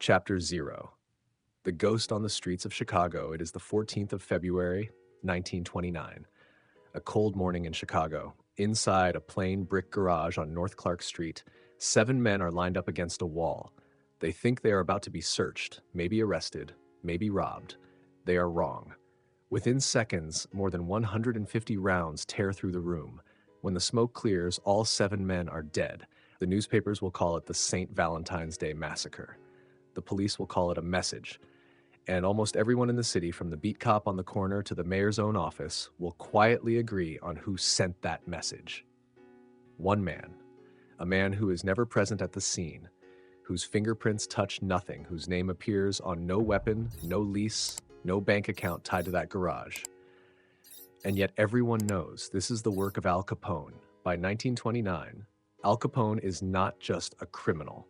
Chapter 0. The Ghost on the Streets of Chicago. It is the 14th of February, 1929. A cold morning in Chicago. Inside a plain brick garage on North Clark Street, 7 men are lined up against a wall. They think they are about to be searched, maybe arrested, maybe robbed. They are wrong. Within seconds, more than 150 rounds tear through the room. When the smoke clears, all 7 men are dead. The newspapers will call it the St. Valentine's Day Massacre. The police will call it a message. And almost everyone in the city, from the beat cop on the corner to the mayor's own office, will quietly agree on who sent that message. One man, a man who is never present at the scene, whose fingerprints touch nothing, whose name appears on no weapon, no lease, no bank account tied to that garage. And yet everyone knows this is the work of Al Capone. By 1929, Al Capone is not just a criminal.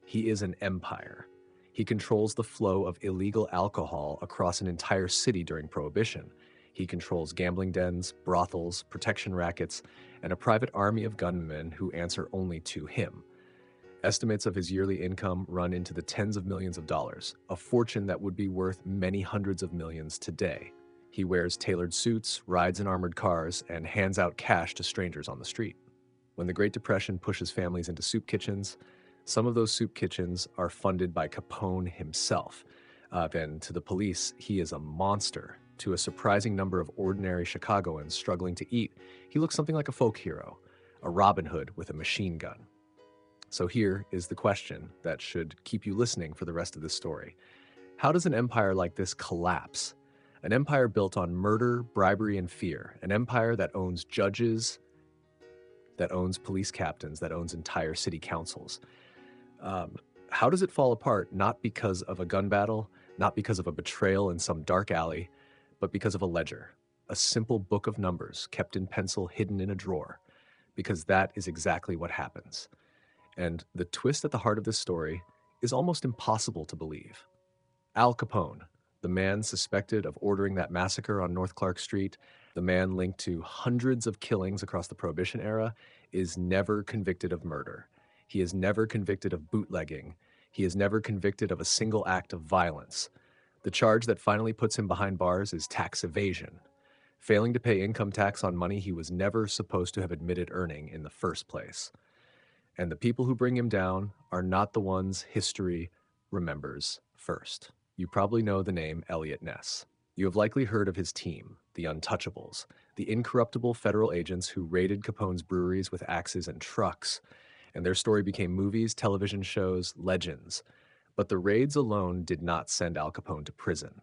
He is an empire. He controls the flow of illegal alcohol across an entire city during Prohibition. He controls gambling dens, brothels, protection rackets, and a private army of gunmen who answer only to him. Estimates of his yearly income run into the tens of millions of dollars, a fortune that would be worth many hundreds of millions today. He wears tailored suits, rides in armored cars, and hands out cash to strangers on the street. When the Great Depression pushes families into soup kitchens, some of those soup kitchens are funded by Capone himself. Then to the police, he is a monster. To a surprising number of ordinary Chicagoans struggling to eat, he looks something like a folk hero, a Robin Hood with a machine gun. So here is the question that should keep you listening for the rest of this story. How does an empire like this collapse? An empire built on murder, bribery, and fear. An empire that owns judges, that owns police captains, that owns entire city councils. How does it fall apart? Not because of a gun battle, not because of a betrayal in some dark alley, but because of a ledger, a simple book of numbers kept in pencil hidden in a drawer, because that is exactly what happens. And the twist at the heart of this story is almost impossible to believe. Al Capone, the man suspected of ordering that massacre on North Clark Street, the man linked to hundreds of killings across the Prohibition era, is never convicted of murder. He is never convicted of bootlegging. He is never convicted of a single act of violence. The charge that finally puts him behind bars is tax evasion, failing to pay income tax on money he was never supposed to have admitted earning in the first place. And the people who bring him down are not the ones history remembers first. You probably know the name Elliot Ness. You have likely heard of his team, the Untouchables, the incorruptible federal agents who raided Capone's breweries with axes and trucks. And their story became movies, television shows, legends. But the raids alone did not send Al Capone to prison.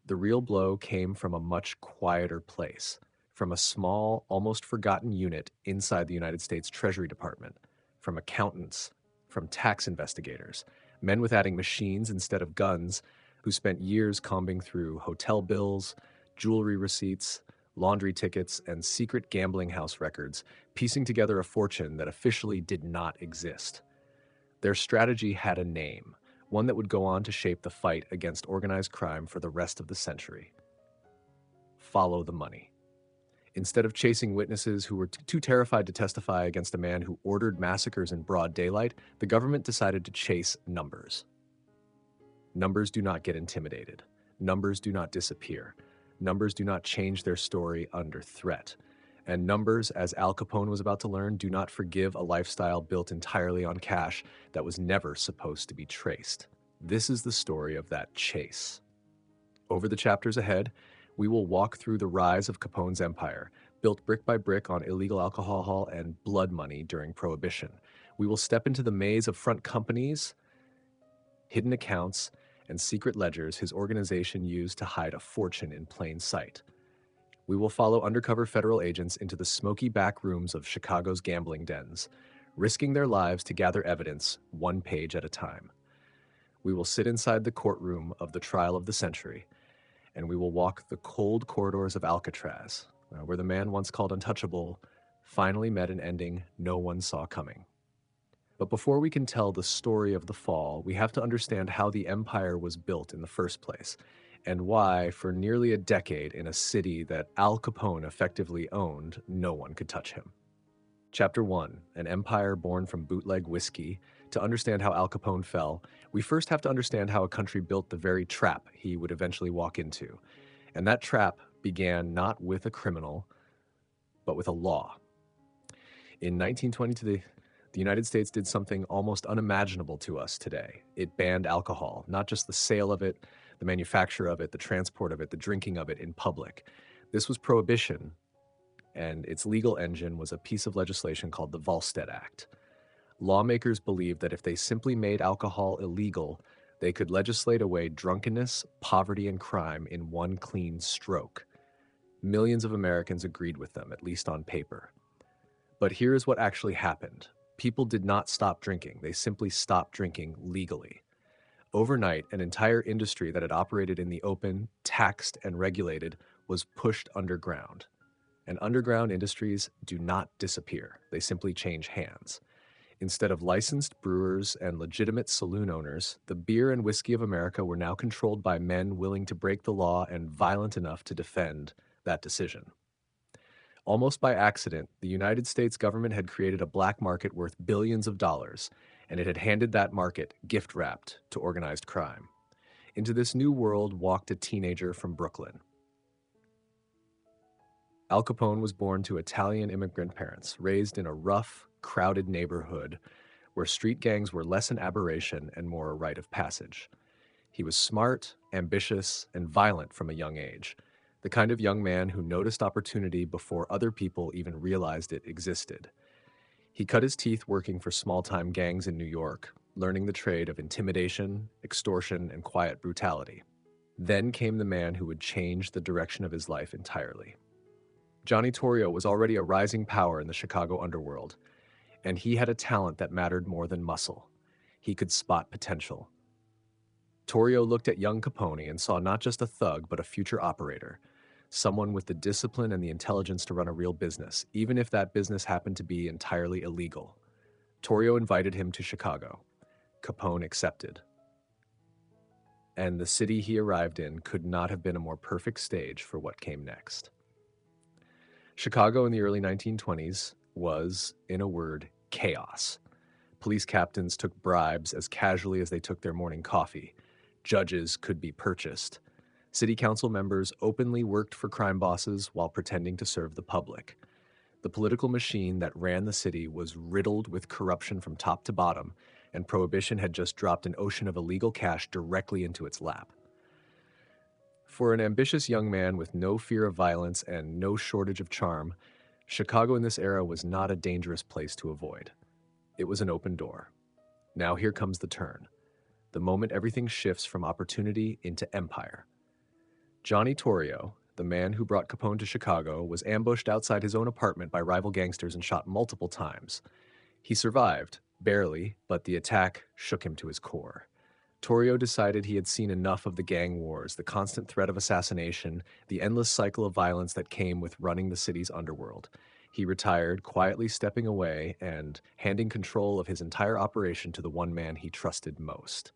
The real blow came from a much quieter place, from a small, almost forgotten unit inside the United States Treasury Department, from accountants, from tax investigators, men with adding machines instead of guns, who spent years combing through hotel bills, jewelry receipts, laundry tickets, and secret gambling house records, piecing together a fortune that officially did not exist. Their strategy had a name, one that would go on to shape the fight against organized crime for the rest of the century. Follow the money. Instead of chasing witnesses who were too terrified to testify against a man who ordered massacres in broad daylight, the government decided to chase numbers. Numbers do not get intimidated. Numbers do not disappear. Numbers do not change their story under threat. And numbers, as Al Capone was about to learn, do not forgive a lifestyle built entirely on cash that was never supposed to be traced. This is the story of that chase. Over the chapters ahead, we will walk through the rise of Capone's empire, built brick by brick on illegal alcohol and blood money during Prohibition. We will step into the maze of front companies, hidden accounts, and secret ledgers his organization used to hide a fortune in plain sight. We will follow undercover federal agents into the smoky back rooms of Chicago's gambling dens, risking their lives to gather evidence one page at a time. We will sit inside the courtroom of the trial of the century, and we will walk the cold corridors of Alcatraz, where the man once called untouchable finally met an ending no one saw coming. But before we can tell the story of the fall, we have to understand how the empire was built in the first place, and why, for nearly a decade in a city that Al Capone effectively owned, no one could touch him. Chapter 1, an empire born from bootleg whiskey, To understand how Al Capone fell, we first have to understand how a country built the very trap he would eventually walk into. And that trap began not with a criminal, but with a law. In 1922, the United States did something almost unimaginable to us today. It banned alcohol, not just the sale of it, the manufacture of it, the transport of it, the drinking of it in public. This was Prohibition, and its legal engine was a piece of legislation called the Volstead Act. Lawmakers believed that if they simply made alcohol illegal, they could legislate away drunkenness, poverty, and crime in one clean stroke. Millions of Americans agreed with them, at least on paper. But here is what actually happened. People did not stop drinking. They simply stopped drinking legally. Overnight, an entire industry that had operated in the open, taxed, and regulated was pushed underground. And underground industries do not disappear. They simply change hands. Instead of licensed brewers and legitimate saloon owners, the beer and whiskey of America were now controlled by men willing to break the law and violent enough to defend that decision. Almost by accident, the United States government had created a black market worth billions of dollars, and it had handed that market gift-wrapped to organized crime. Into this new world walked a teenager from Brooklyn. Al Capone was born to Italian immigrant parents, raised in a rough, crowded neighborhood where street gangs were less an aberration and more a rite of passage. He was smart, ambitious, and violent from a young age, the kind of young man who noticed opportunity before other people even realized it existed. He cut his teeth working for small-time gangs in New York, learning the trade of intimidation, extortion, and quiet brutality. Then came the man who would change the direction of his life entirely. Johnny Torrio was already a rising power in the Chicago underworld, and he had a talent that mattered more than muscle. He could spot potential. Torrio looked at young Capone and saw not just a thug, but a future operator, someone with the discipline and the intelligence to run a real business, even if that business happened to be entirely illegal. Torrio invited him to Chicago. Capone accepted. And the city he arrived in could not have been a more perfect stage for what came next. Chicago in the early 1920s was, in a word, chaos. Police captains took bribes as casually as they took their morning coffee. Judges could be purchased. City council members openly worked for crime bosses while pretending to serve the public. The political machine that ran the city was riddled with corruption from top to bottom, and Prohibition had just dropped an ocean of illegal cash directly into its lap. For an ambitious young man with no fear of violence and no shortage of charm, Chicago in this era was not a dangerous place to avoid. It was an open door. Now here comes the turn. The moment everything shifts from opportunity into empire. Johnny Torrio, the man who brought Capone to Chicago, was ambushed outside his own apartment by rival gangsters and shot multiple times. He survived, barely, but the attack shook him to his core. Torrio decided he had seen enough of the gang wars, the constant threat of assassination, the endless cycle of violence that came with running the city's underworld. He retired, quietly stepping away and handing control of his entire operation to the one man he trusted most.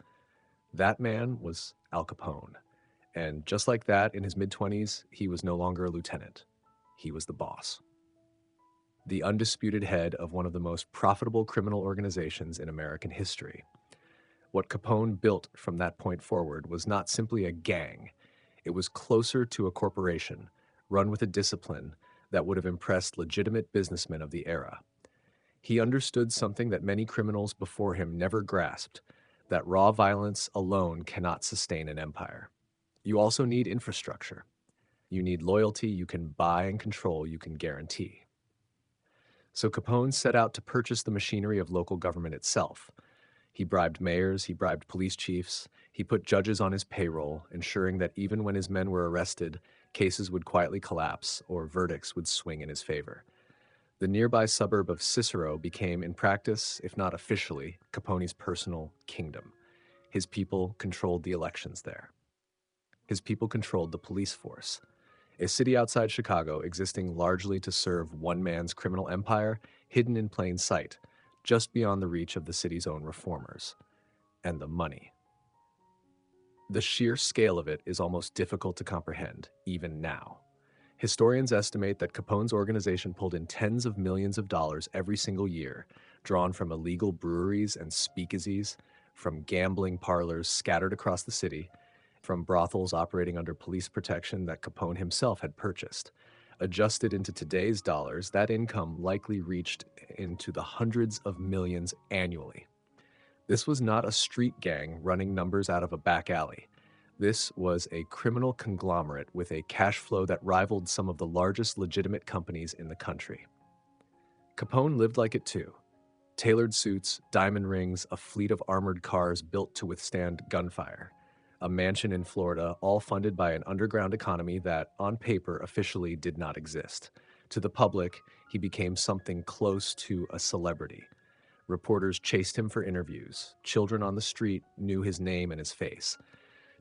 That man was Al Capone. And just like that, in his mid-20s, he was no longer a lieutenant. He was the boss. The undisputed head of one of the most profitable criminal organizations in American history. What Capone built from that point forward was not simply a gang. It was closer to a corporation, run with a discipline that would have impressed legitimate businessmen of the era. He understood something that many criminals before him never grasped, that raw violence alone cannot sustain an empire. You also need infrastructure. You need loyalty you can buy and control you can guarantee. So Capone set out to purchase the machinery of local government itself. He bribed mayors, he bribed police chiefs, he put judges on his payroll, ensuring that even when his men were arrested, cases would quietly collapse or verdicts would swing in his favor. The nearby suburb of Cicero became, in practice, if not officially, Capone's personal kingdom. His people controlled the elections there. His people controlled the police force. A city outside Chicago, existing largely to serve one man's criminal empire, hidden in plain sight, just beyond the reach of the city's own reformers. And the money. The sheer scale of it is almost difficult to comprehend, even now. Historians estimate that Capone's organization pulled in tens of millions of dollars every single year, drawn from illegal breweries and speakeasies, from gambling parlors scattered across the city, from brothels operating under police protection that Capone himself had purchased. Adjusted into today's dollars, that income likely reached into the hundreds of millions annually. This was not a street gang running numbers out of a back alley. This was a criminal conglomerate with a cash flow that rivaled some of the largest legitimate companies in the country. Capone lived like it too. Tailored suits, diamond rings, a fleet of armored cars built to withstand gunfire, a mansion in Florida, all funded by an underground economy that, on paper, officially did not exist. To the public, he became something close to a celebrity. Reporters chased him for interviews. Children on the street knew his name and his face.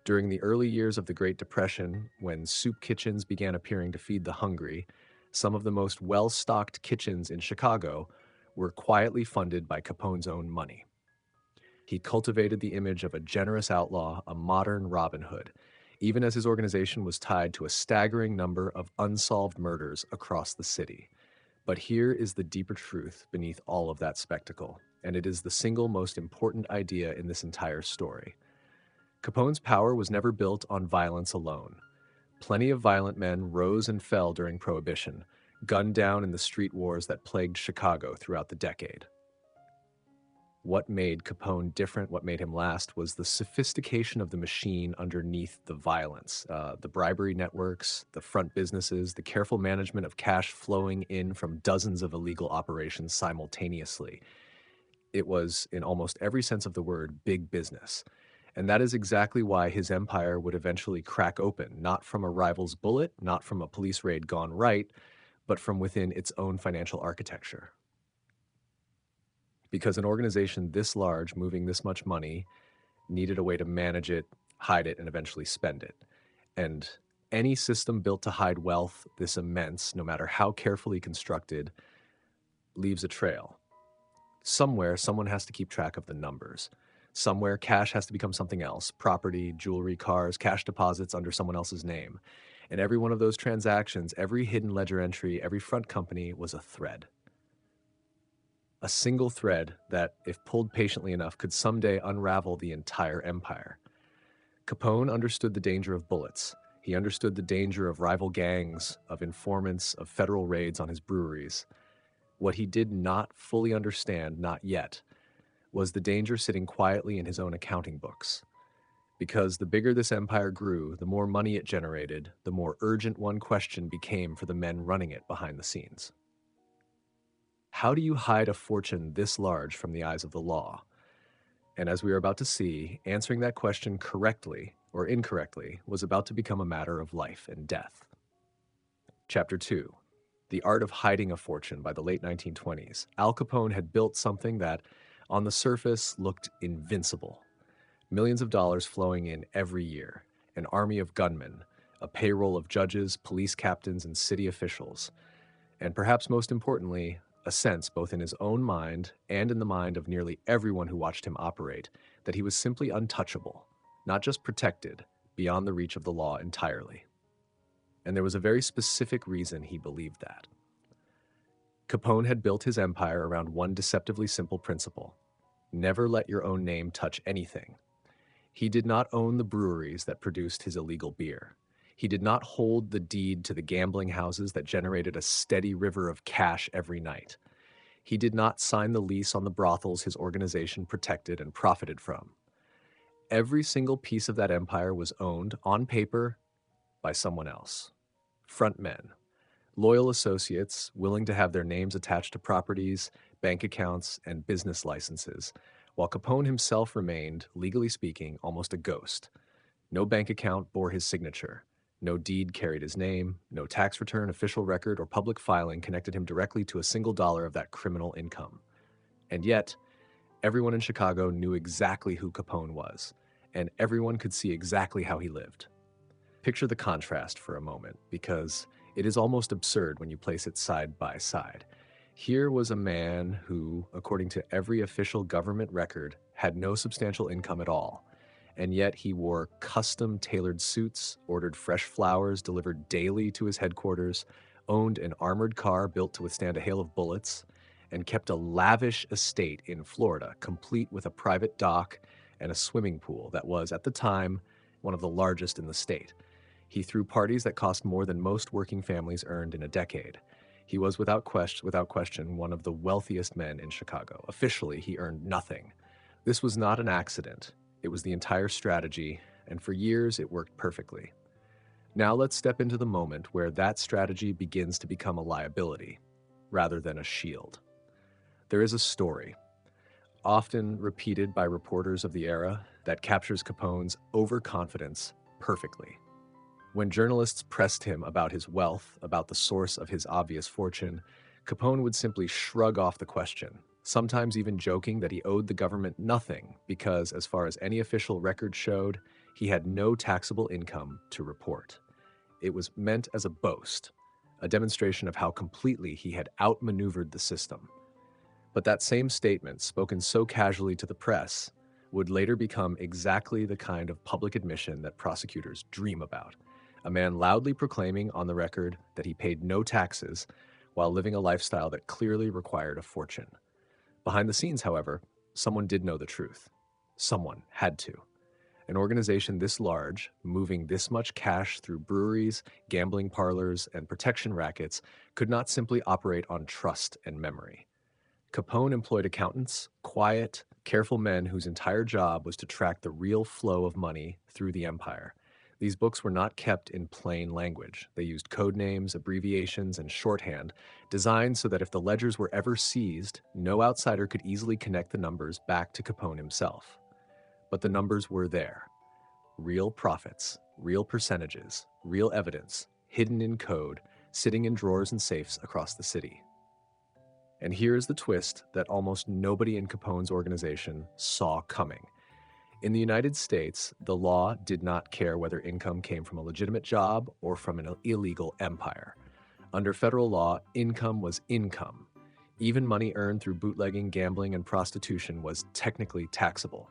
During the early years of the Great Depression, when soup kitchens began appearing to feed the hungry, some of the most well-stocked kitchens in Chicago were quietly funded by Capone's own money. He cultivated the image of a generous outlaw, a modern Robin Hood, even as his organization was tied to a staggering number of unsolved murders across the city. But here is the deeper truth beneath all of that spectacle, and it is the single most important idea in this entire story. Capone's power was never built on violence alone. Plenty of violent men rose and fell during Prohibition, gunned down in the street wars that plagued Chicago throughout the decade. What made Capone different, what made him last, was the sophistication of the machine underneath the violence. The bribery networks, the front businesses, the careful management of cash flowing in from dozens of illegal operations simultaneously. It was, in almost every sense of the word, big business. And that is exactly why his empire would eventually crack open, not from a rival's bullet, not from a police raid gone right, but from within its own financial architecture. Because an organization this large, moving this much money, needed a way to manage it, hide it, and eventually spend it. And any system built to hide wealth this immense, no matter how carefully constructed, leaves a trail. Somewhere, someone has to keep track of the numbers. Somewhere, cash has to become something else: property, jewelry, cars, cash deposits under someone else's name. And every one of those transactions, every hidden ledger entry, every front company was a thread. A single thread that, if pulled patiently enough, could someday unravel the entire empire. Capone understood the danger of bullets. He understood the danger of rival gangs, of informants, of federal raids on his breweries. What he did not fully understand, not yet, was the danger sitting quietly in his own accounting books. Because the bigger this empire grew, the more money it generated, the more urgent one question became for the men running it behind the scenes. How do you hide a fortune this large from the eyes of the law? And as we are about to see, answering that question correctly or incorrectly was about to become a matter of life and death. Chapter 2. The Art of Hiding a Fortune. By the late 1920s, Al Capone had built something that, on the surface, looked invincible. Millions of dollars flowing in every year, an army of gunmen, a payroll of judges, police captains, and city officials, and perhaps most importantly, a sense, both in his own mind and in the mind of nearly everyone who watched him operate, that he was simply untouchable, not just protected, beyond the reach of the law entirely. And there was a very specific reason he believed that. Capone had built his empire around one deceptively simple principle: never let your own name touch anything. He did not own the breweries that produced his illegal beer. He did not hold the deed to the gambling houses that generated a steady river of cash every night. He did not sign the lease on the brothels his organization protected and profited from. Every single piece of that empire was owned, on paper, by someone else. Front men, loyal associates willing to have their names attached to properties, bank accounts, and business licenses, while Capone himself remained, legally speaking, almost a ghost. No bank account bore his signature. No deed carried his name. No tax return, official record, or public filing connected him directly to a single dollar of that criminal income. And yet, everyone in Chicago knew exactly who Capone was, and everyone could see exactly how he lived. Picture the contrast for a moment, because it is almost absurd when you place it side by side. Here was a man who, according to every official government record, had no substantial income at all, and yet he wore custom-tailored suits, ordered fresh flowers delivered daily to his headquarters, owned an armored car built to withstand a hail of bullets, and kept a lavish estate in Florida, complete with a private dock and a swimming pool that was, at the time, one of the largest in the state. He threw parties that cost more than most working families earned in a decade. He was without question one of the wealthiest men in Chicago. Officially, he earned nothing. This was not an accident. It was the entire strategy, and for years it worked perfectly. Now let's step into the moment where that strategy begins to become a liability, rather than a shield. There is a story, often repeated by reporters of the era, that captures Capone's overconfidence perfectly. When journalists pressed him about his wealth, about the source of his obvious fortune, Capone would simply shrug off the question, sometimes even joking that he owed the government nothing because, as far as any official record showed, he had no taxable income to report. It was meant as a boast, a demonstration of how completely he had outmaneuvered the system. But that same statement, spoken so casually to the press, would later become exactly the kind of public admission that prosecutors dream about. A man loudly proclaiming on the record that he paid no taxes while living a lifestyle that clearly required a fortune. Behind the scenes, however, someone did know the truth. Someone had to. An organization this large, moving this much cash through breweries, gambling parlors, and protection rackets, could not simply operate on trust and memory. Capone employed accountants, quiet, careful men whose entire job was to track the real flow of money through the empire. These books were not kept in plain language. They used code names, abbreviations, and shorthand, designed so that if the ledgers were ever seized, no outsider could easily connect the numbers back to Capone himself. But the numbers were there. Real profits, real percentages, real evidence, hidden in code, sitting in drawers and safes across the city. And here's the twist that almost nobody in Capone's organization saw coming. In the United States, the law did not care whether income came from a legitimate job or from an illegal empire. Under federal law, income was income. Even money earned through bootlegging, gambling, and prostitution was technically taxable.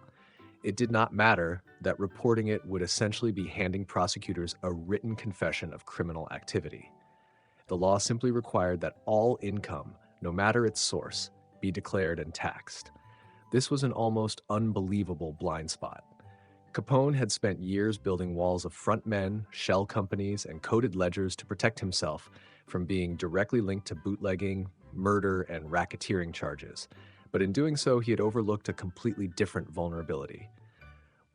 It did not matter that reporting it would essentially be handing prosecutors a written confession of criminal activity. The law simply required that all income, no matter its source, be declared and taxed. This was an almost unbelievable blind spot. Capone had spent years building walls of front men, shell companies, and coded ledgers to protect himself from being directly linked to bootlegging, murder, and racketeering charges. But in doing so, he had overlooked a completely different vulnerability.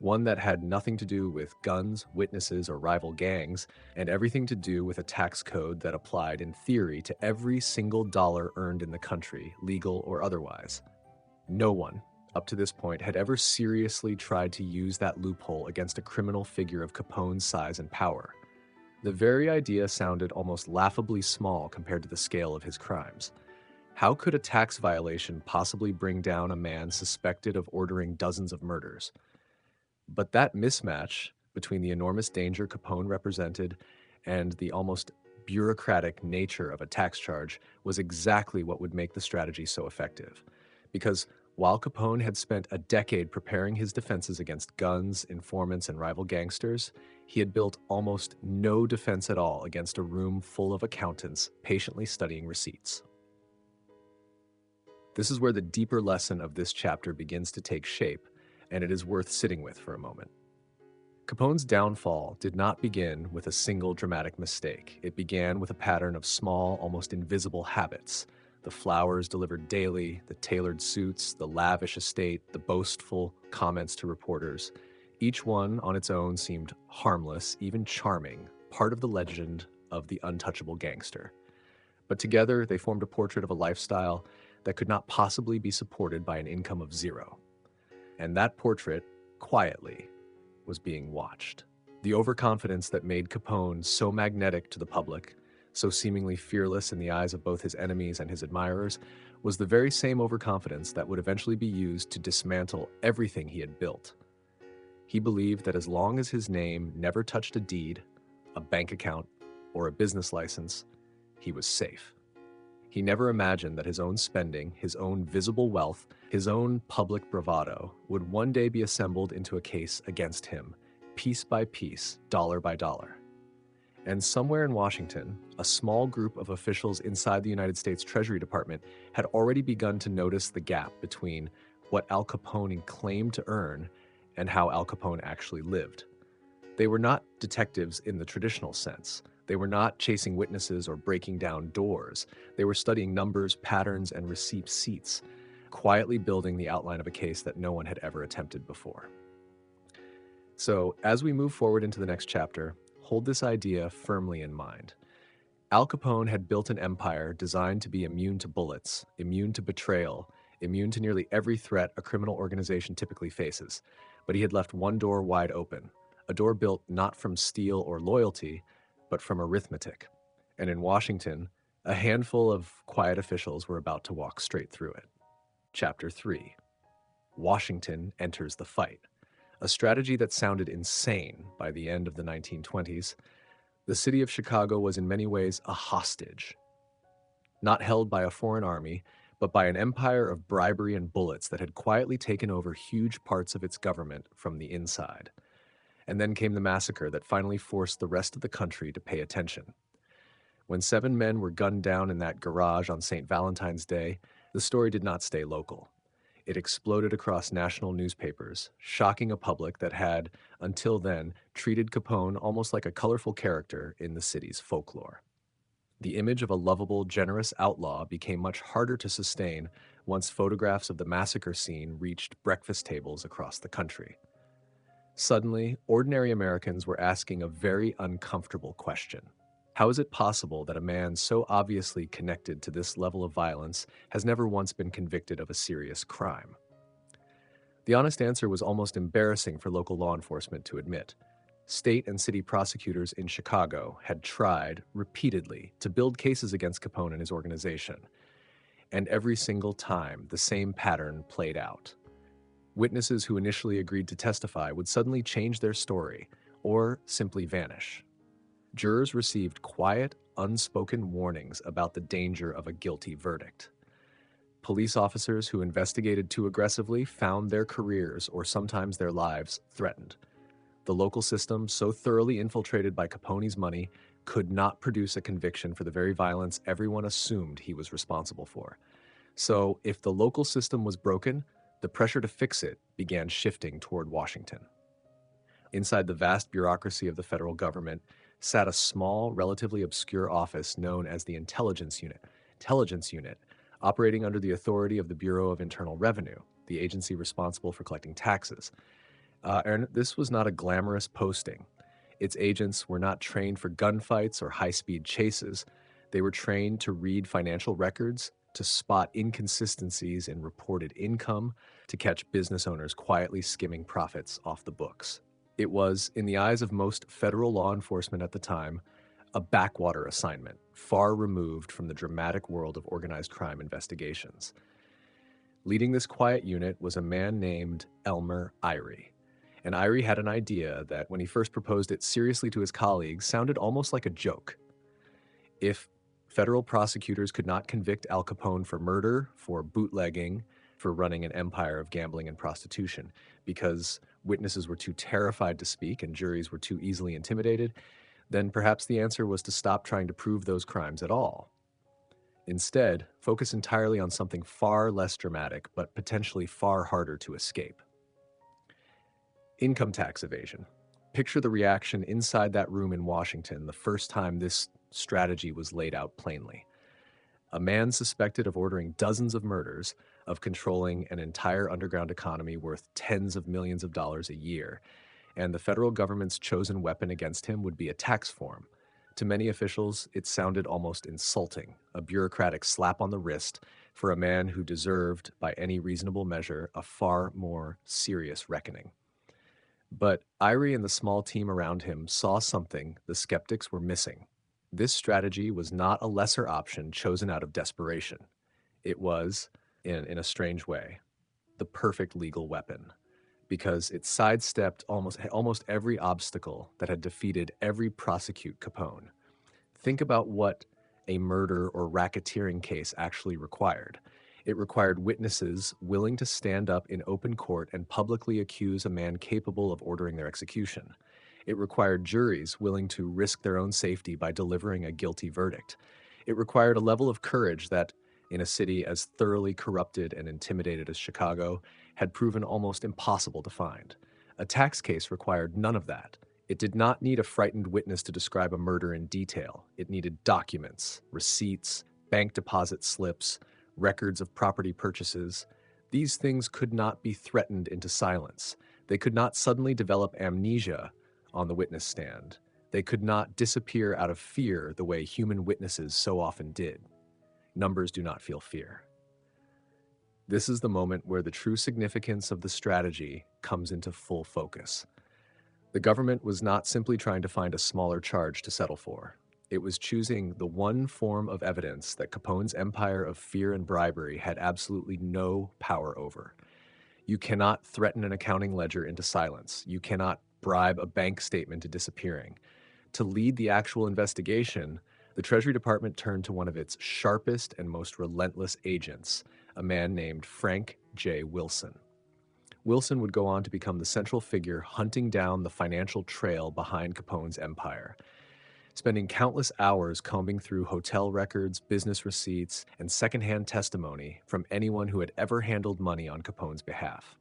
One that had nothing to do with guns, witnesses, or rival gangs, and everything to do with a tax code that applied in theory to every single dollar earned in the country, legal or otherwise. No one, up to this point, had ever seriously tried to use that loophole against a criminal figure of Capone's size and power. The very idea sounded almost laughably small compared to the scale of his crimes. How could a tax violation possibly bring down a man suspected of ordering dozens of murders? But that mismatch between the enormous danger Capone represented and the almost bureaucratic nature of a tax charge was exactly what would make the strategy so effective. Because while Capone had spent a decade preparing his defenses against guns, informants, and rival gangsters, he had built almost no defense at all against a room full of accountants patiently studying receipts. This is where the deeper lesson of this chapter begins to take shape, and it is worth sitting with for a moment. Capone's downfall did not begin with a single dramatic mistake. It began with a pattern of small, almost invisible habits. The flowers delivered daily, the tailored suits, the lavish estate, the boastful comments to reporters. Each one on its own seemed harmless, even charming, part of the legend of the untouchable gangster. But together they formed a portrait of a lifestyle that could not possibly be supported by an income of zero. And that portrait, quietly, was being watched. The overconfidence that made Capone so magnetic to the public, so seemingly fearless in the eyes of both his enemies and his admirers, was the very same overconfidence that would eventually be used to dismantle everything he had built. He believed that as long as his name never touched a deed, a bank account, or a business license, he was safe. He never imagined that his own spending, his own visible wealth, his own public bravado would one day be assembled into a case against him, piece by piece, dollar by dollar. And somewhere in Washington, a small group of officials inside the United States Treasury Department had already begun to notice the gap between what Al Capone claimed to earn and how Al Capone actually lived. They were not detectives in the traditional sense. They were not chasing witnesses or breaking down doors. They were studying numbers, patterns, and receipts, quietly building the outline of a case that no one had ever attempted before. So, as we move forward into the next chapter, hold this idea firmly in mind. Al Capone had built an empire designed to be immune to bullets, immune to betrayal, immune to nearly every threat a criminal organization typically faces. But he had left one door wide open, a door built not from steel or loyalty, but from arithmetic. And in Washington, a handful of quiet officials were about to walk straight through it. Chapter 3. Washington enters the fight. A strategy that sounded insane by the end of the 1920s. The city of Chicago was in many ways a hostage, not held by a foreign army, but by an empire of bribery and bullets that had quietly taken over huge parts of its government from the inside. And then came the massacre that finally forced the rest of the country to pay attention. When 7 men were gunned down in that garage on St. Valentine's Day, the story did not stay local. It exploded across national newspapers, shocking a public that had, until then, treated Capone almost like a colorful character in the city's folklore. The image of a lovable, generous outlaw became much harder to sustain once photographs of the massacre scene reached breakfast tables across the country. Suddenly, ordinary Americans were asking a very uncomfortable question. How is it possible that a man so obviously connected to this level of violence has never once been convicted of a serious crime? The honest answer was almost embarrassing for local law enforcement to admit. State and city prosecutors in Chicago had tried, repeatedly, to build cases against Capone and his organization. And every single time, the same pattern played out. Witnesses who initially agreed to testify would suddenly change their story or simply vanish. Jurors received quiet, unspoken warnings about the danger of a guilty verdict. Police officers who investigated too aggressively found their careers or sometimes their lives threatened. The local system, so thoroughly infiltrated by Capone's money, could not produce a conviction for the very violence everyone assumed he was responsible for. So, if the local system was broken, the pressure to fix it began shifting toward Washington. Inside the vast bureaucracy of the federal government sat a small, relatively obscure office known as the Intelligence Unit, operating under the authority of the Bureau of Internal Revenue, the agency responsible for collecting taxes. And this was not a glamorous posting. Its agents were not trained for gunfights or high-speed chases. They were trained to read financial records, to spot inconsistencies in reported income, to catch business owners quietly skimming profits off the books. It was, in the eyes of most federal law enforcement at the time, a backwater assignment, far removed from the dramatic world of organized crime investigations. Leading this quiet unit was a man named Elmer Eyre. And Eyre had an idea that, when he first proposed it seriously to his colleagues, sounded almost like a joke. If federal prosecutors could not convict Al Capone for murder, for bootlegging, for running an empire of gambling and prostitution, because witnesses were too terrified to speak and juries were too easily intimidated, then perhaps the answer was to stop trying to prove those crimes at all. Instead, focus entirely on something far less dramatic, but potentially far harder to escape. Income tax evasion. Picture the reaction inside that room in Washington the first time this strategy was laid out plainly. A man suspected of ordering dozens of murders, of controlling an entire underground economy worth tens of millions of dollars a year, and the federal government's chosen weapon against him would be a tax form. To many officials, it sounded almost insulting, a bureaucratic slap on the wrist for a man who deserved, by any reasonable measure, a far more serious reckoning. But Eyre and the small team around him saw something the skeptics were missing. This strategy was not a lesser option chosen out of desperation. It was, in a strange way, the perfect legal weapon, because it sidestepped almost every obstacle that had defeated every prosecute Capone. Think about what a murder or racketeering case actually required. It required witnesses willing to stand up in open court and publicly accuse a man capable of ordering their execution. It required juries willing to risk their own safety by delivering a guilty verdict. It required a level of courage that, in a city as thoroughly corrupted and intimidated as Chicago, had proven almost impossible to find. A tax case required none of that. It did not need a frightened witness to describe a murder in detail. It needed documents, receipts, bank deposit slips, records of property purchases. These things could not be threatened into silence. They could not suddenly develop amnesia on the witness stand. They could not disappear out of fear the way human witnesses so often did. Numbers do not feel fear. This is the moment where the true significance of the strategy comes into full focus. The government was not simply trying to find a smaller charge to settle for. It was choosing the one form of evidence that Capone's empire of fear and bribery had absolutely no power over. You cannot threaten an accounting ledger into silence. You cannot bribe a bank statement to disappearing. To lead the actual investigation, the Treasury Department turned to one of its sharpest and most relentless agents, a man named Frank J. Wilson. Wilson would go on to become the central figure hunting down the financial trail behind Capone's empire, spending countless hours combing through hotel records, business receipts, and secondhand testimony from anyone who had ever handled money on Capone's behalf.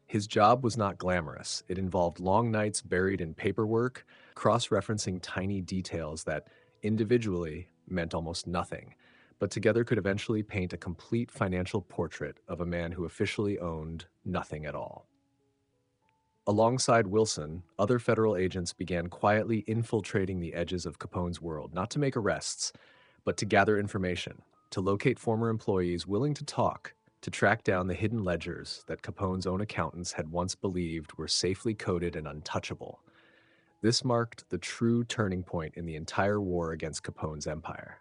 His job was not glamorous. It involved long nights buried in paperwork, cross-referencing tiny details that individually meant almost nothing, but together could eventually paint a complete financial portrait of a man who officially owned nothing at all. Alongside Wilson, other federal agents began quietly infiltrating the edges of Capone's world, not to make arrests, but to gather information, to locate former employees willing to talk, to track down the hidden ledgers that Capone's own accountants had once believed were safely coded and untouchable. This marked the true turning point in the entire war against Capone's empire.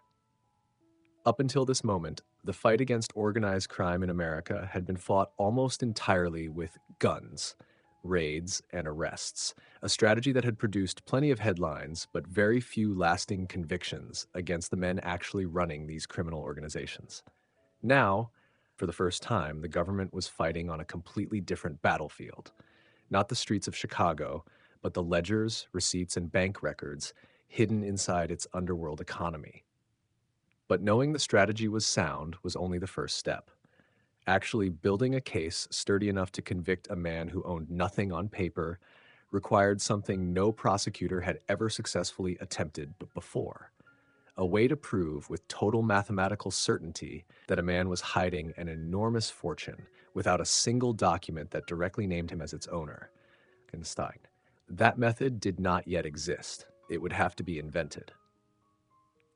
Up until this moment, the fight against organized crime in America had been fought almost entirely with guns, raids, and arrests, a strategy that had produced plenty of headlines but very few lasting convictions against the men actually running these criminal organizations. Now, for the first time, the government was fighting on a completely different battlefield. Not the streets of Chicago, but the ledgers, receipts, and bank records hidden inside its underworld economy. But knowing the strategy was sound was only the first step. Actually building a case sturdy enough to convict a man who owned nothing on paper required something no prosecutor had ever successfully attempted before. A way to prove with total mathematical certainty that a man was hiding an enormous fortune without a single document that directly named him as its owner. That method did not yet exist. It would have to be invented.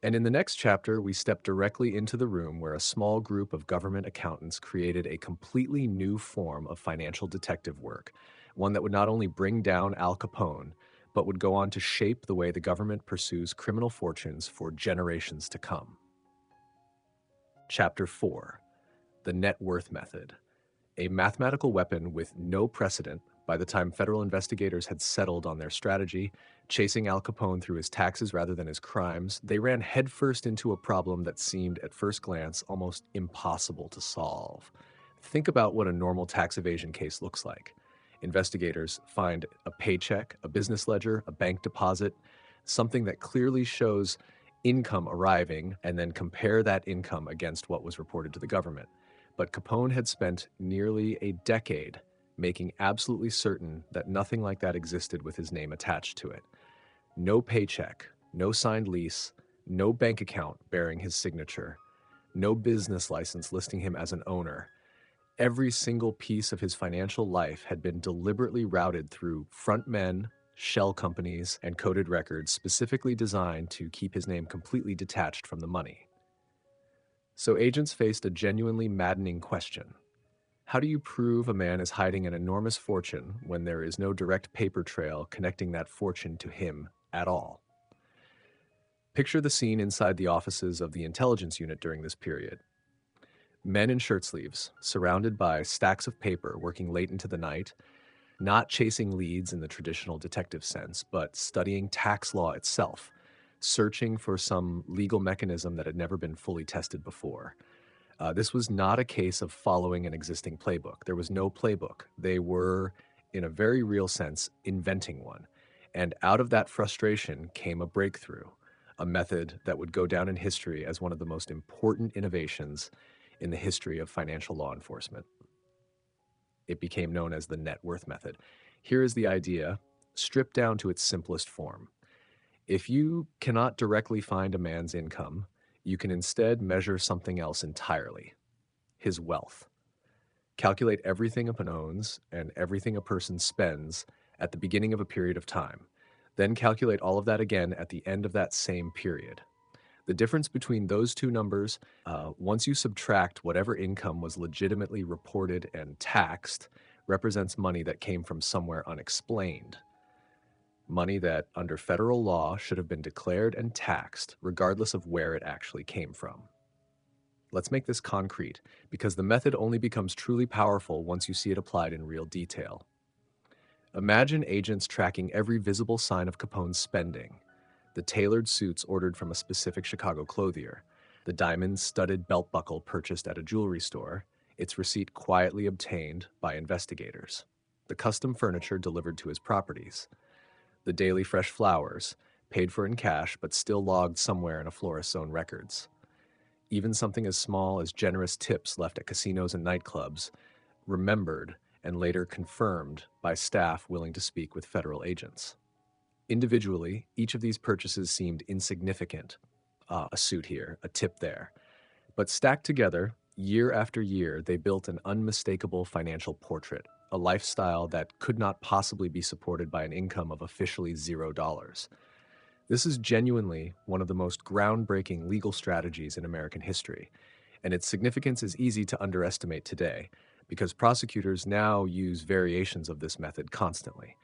And in the next chapter, we step directly into the room where a small group of government accountants created a completely new form of financial detective work, one that would not only bring down Al Capone, but would go on to shape the way the government pursues criminal fortunes for generations to come. Chapter 4: The Net Worth Method. A mathematical weapon with no precedent. By the time federal investigators had settled on their strategy, chasing Al Capone through his taxes rather than his crimes, they ran headfirst into a problem that seemed at first glance almost impossible to solve. Think about what a normal tax evasion case looks like. Investigators find a paycheck, a business ledger, a bank deposit, something that clearly shows income arriving, and then compare that income against what was reported to the government. But Capone had spent nearly a decade making absolutely certain that nothing like that existed with his name attached to it. No paycheck, no signed lease, no bank account bearing his signature, no business license listing him as an owner. Every single piece of his financial life had been deliberately routed through front men, shell companies, and coded records specifically designed to keep his name completely detached from the money. So agents faced a genuinely maddening question. How do you prove a man is hiding an enormous fortune when there is no direct paper trail connecting that fortune to him at all? Picture the scene inside the offices of the intelligence unit during this period. Men in shirt sleeves, surrounded by stacks of paper, working late into the night, not chasing leads in the traditional detective sense, but studying tax law itself, searching for some legal mechanism that had never been fully tested before. This was not a case of following an existing playbook. There was no playbook. They were in a very real sense, inventing one. And out of that frustration came a breakthrough, a method that would go down in history as one of the most important innovations in the history of financial law enforcement. It became known as the net worth method. Here is the idea, stripped down to its simplest form. If you cannot directly find a man's income, you can instead measure something else entirely, his wealth. Calculate everything a person owns and everything a person spends at the beginning of a period of time. Then calculate all of that again at the end of that same period. The difference between those two numbers, once you subtract whatever income was legitimately reported and taxed, represents money that came from somewhere unexplained. Money that, under federal law, should have been declared and taxed, regardless of where it actually came from. Let's make this concrete, because the method only becomes truly powerful once you see it applied in real detail. Imagine agents tracking every visible sign of Capone's spending: the tailored suits ordered from a specific Chicago clothier, the diamond-studded belt buckle purchased at a jewelry store, its receipt quietly obtained by investigators, the custom furniture delivered to his properties, the daily fresh flowers, paid for in cash but still logged somewhere in a florist's own records. Even something as small as generous tips left at casinos and nightclubs, remembered and later confirmed by staff willing to speak with federal agents. Individually, each of these purchases seemed insignificant. A suit here, a tip there. But stacked together, year after year, they built an unmistakable financial portrait, a lifestyle that could not possibly be supported by an income of officially $0. This is genuinely one of the most groundbreaking legal strategies in American history, and its significance is easy to underestimate today, because prosecutors now use variations of this method constantly.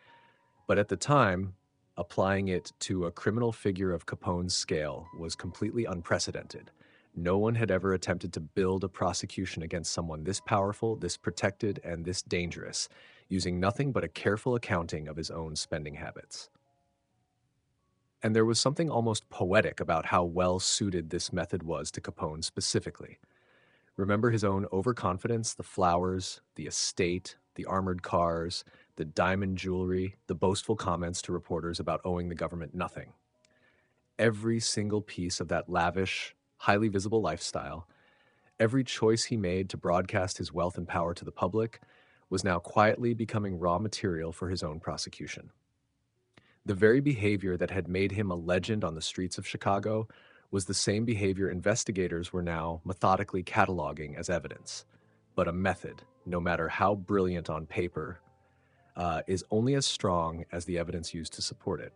But at the time, applying it to a criminal figure of Capone's scale was completely unprecedented. No one had ever attempted to build a prosecution against someone this powerful, this protected, and this dangerous, using nothing but a careful accounting of his own spending habits. And there was something almost poetic about how well suited this method was to Capone specifically. Remember his own overconfidence, the flowers, the estate, the armored cars, the diamond jewelry, the boastful comments to reporters about owing the government nothing. Every single piece of that lavish, highly visible lifestyle, every choice he made to broadcast his wealth and power to the public, was now quietly becoming raw material for his own prosecution. The very behavior that had made him a legend on the streets of Chicago was the same behavior investigators were now methodically cataloging as evidence. But a method, no matter how brilliant on paper, is only as strong as the evidence used to support it.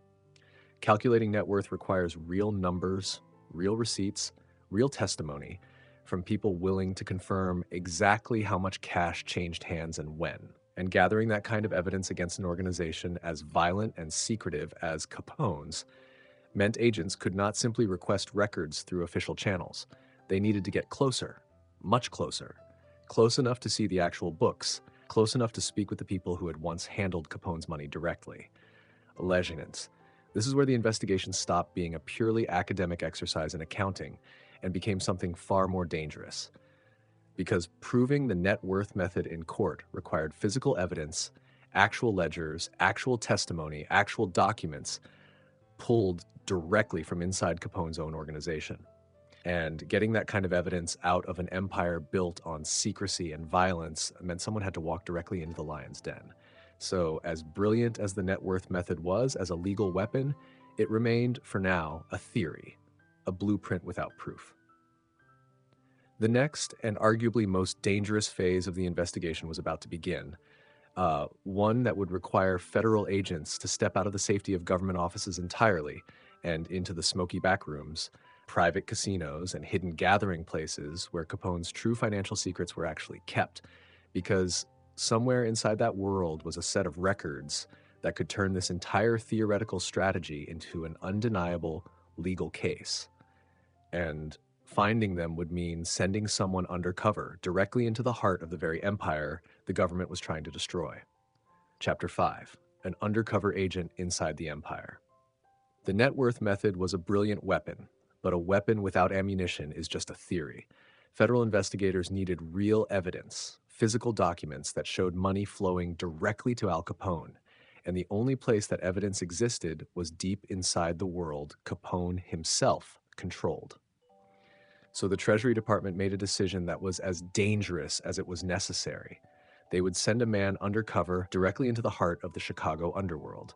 Calculating net worth requires real numbers, real receipts, real testimony from people willing to confirm exactly how much cash changed hands and when. And gathering that kind of evidence against an organization as violent and secretive as Capone's meant agents could not simply request records through official channels. They needed to get closer, much closer, close enough to see the actual books, close enough to speak with the people who had once handled Capone's money directly. Legions. This is where the investigation stopped being a purely academic exercise in accounting and became something far more dangerous. Because proving the net worth method in court required physical evidence, actual ledgers, actual testimony, actual documents pulled directly from inside Capone's own organization. And getting that kind of evidence out of an empire built on secrecy and violence meant someone had to walk directly into the lion's den. So, as brilliant as the net worth method was as a legal weapon, it remained, for now, a theory, a blueprint without proof. The next and arguably most dangerous phase of the investigation was about to begin, one that would require federal agents to step out of the safety of government offices entirely and into the smoky back rooms, private casinos, and hidden gathering places where Capone's true financial secrets were actually kept, because somewhere inside that world was a set of records that could turn this entire theoretical strategy into an undeniable legal case. And finding them would mean sending someone undercover directly into the heart of the very empire the government was trying to destroy. Chapter 5. An undercover agent inside the empire. The net worth method was a brilliant weapon, but a weapon without ammunition is just a theory. Federal investigators needed real evidence, physical documents that showed money flowing directly to Al Capone, and the only place that evidence existed was deep inside the world Capone himself controlled. So the Treasury Department made a decision that was as dangerous as it was necessary. They would send a man undercover directly into the heart of the Chicago underworld.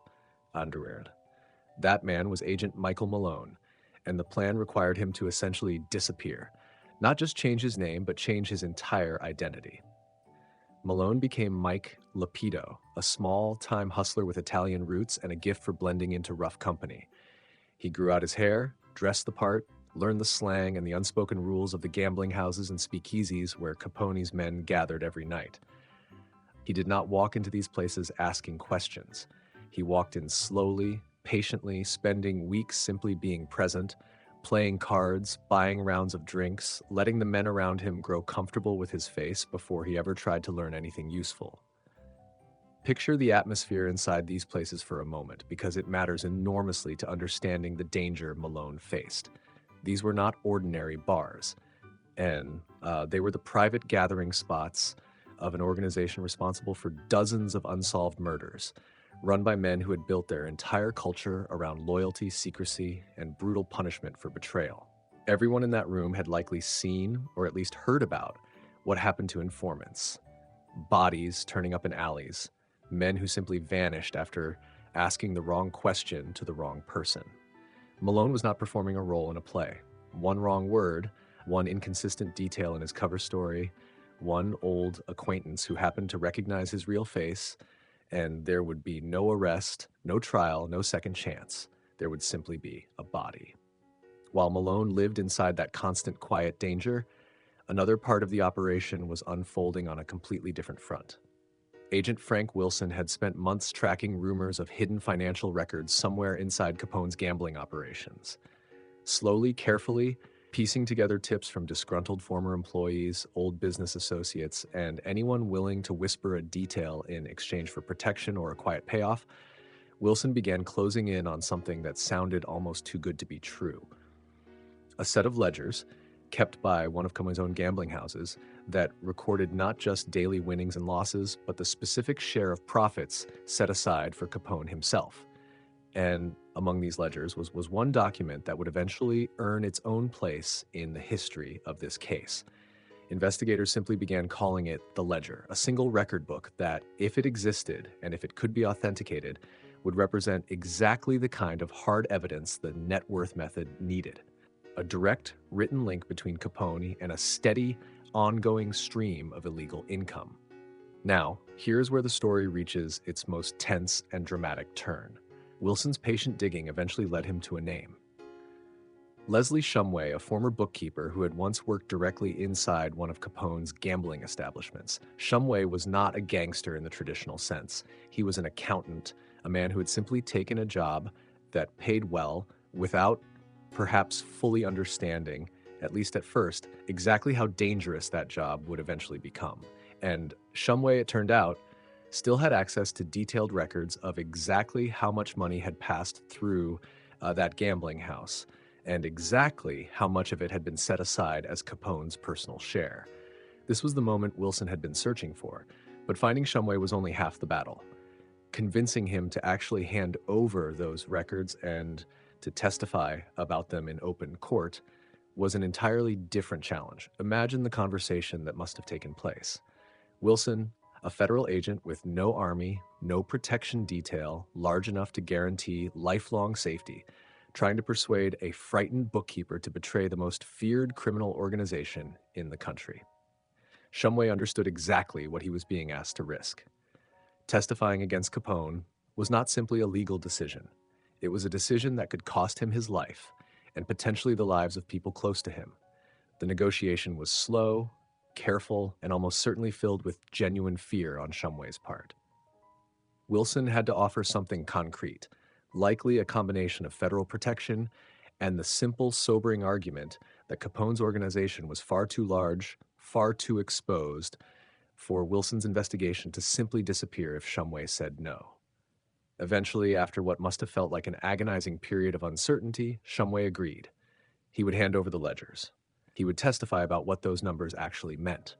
That man was Agent Michael Malone, and the plan required him to essentially disappear, not just change his name, but change his entire identity. Malone became Mike Lapido, a small-time hustler with Italian roots and a gift for blending into rough company. He grew out his hair, dressed the part, learned the slang and the unspoken rules of the gambling houses and speakeasies where Capone's men gathered every night. He did not walk into these places asking questions. He walked in slowly, patiently, spending weeks simply being present, playing cards, buying rounds of drinks, letting the men around him grow comfortable with his face before he ever tried to learn anything useful. Picture the atmosphere inside these places for a moment, because it matters enormously to understanding the danger Malone faced. These were not ordinary bars, and they were the private gathering spots of an organization responsible for dozens of unsolved murders, run by men who had built their entire culture around loyalty, secrecy, and brutal punishment for betrayal. Everyone in that room had likely seen, or at least heard about, what happened to informants. Bodies turning up in alleys, men who simply vanished after asking the wrong question to the wrong person. Malone was not performing a role in a play. One wrong word, one inconsistent detail in his cover story, one old acquaintance who happened to recognize his real face, and there would be no arrest, no trial, no second chance. There would simply be a body. While Malone lived inside that constant quiet danger, another part of the operation was unfolding on a completely different front. Agent Frank Wilson had spent months tracking rumors of hidden financial records somewhere inside Capone's gambling operations. Slowly, carefully, piecing together tips from disgruntled former employees, old business associates, and anyone willing to whisper a detail in exchange for protection or a quiet payoff, Wilson began closing in on something that sounded almost too good to be true. A set of ledgers, kept by one of Capone's own gambling houses, that recorded not just daily winnings and losses, but the specific share of profits set aside for Capone himself. And among these ledgers was one document that would eventually earn its own place in the history of this case. Investigators simply began calling it the ledger, a single record book that, if it existed and if it could be authenticated, would represent exactly the kind of hard evidence the net worth method needed. A direct written link between Capone and a steady, ongoing stream of illegal income. Now, here's where the story reaches its most tense and dramatic turn. Wilson's patient digging eventually led him to a name. Leslie Shumway, a former bookkeeper who had once worked directly inside one of Capone's gambling establishments. Shumway was not a gangster in the traditional sense. He was an accountant, a man who had simply taken a job that paid well without perhaps fully understanding, at least at first, exactly how dangerous that job would eventually become. And Shumway, it turned out, still had access to detailed records of exactly how much money had passed through that gambling house, and exactly how much of it had been set aside as Capone's personal share. This was the moment Wilson had been searching for, but finding Shumway was only half the battle. Convincing him to actually hand over those records and to testify about them in open court was an entirely different challenge. Imagine the conversation that must have taken place. Wilson, a federal agent with no army, no protection detail large enough to guarantee lifelong safety, trying to persuade a frightened bookkeeper to betray the most feared criminal organization in the country. Shumway understood exactly what he was being asked to risk. Testifying against Capone was not simply a legal decision. It was a decision that could cost him his life and potentially the lives of people close to him. The negotiation was slow, careful, and almost certainly filled with genuine fear on Shumway's part. Wilson had to offer something concrete, likely a combination of federal protection and the simple, sobering argument that Capone's organization was far too large, far too exposed for Wilson's investigation to simply disappear if Shumway said no. Eventually, after what must have felt like an agonizing period of uncertainty, Shumway agreed. He would hand over the ledgers. He would testify about what those numbers actually meant.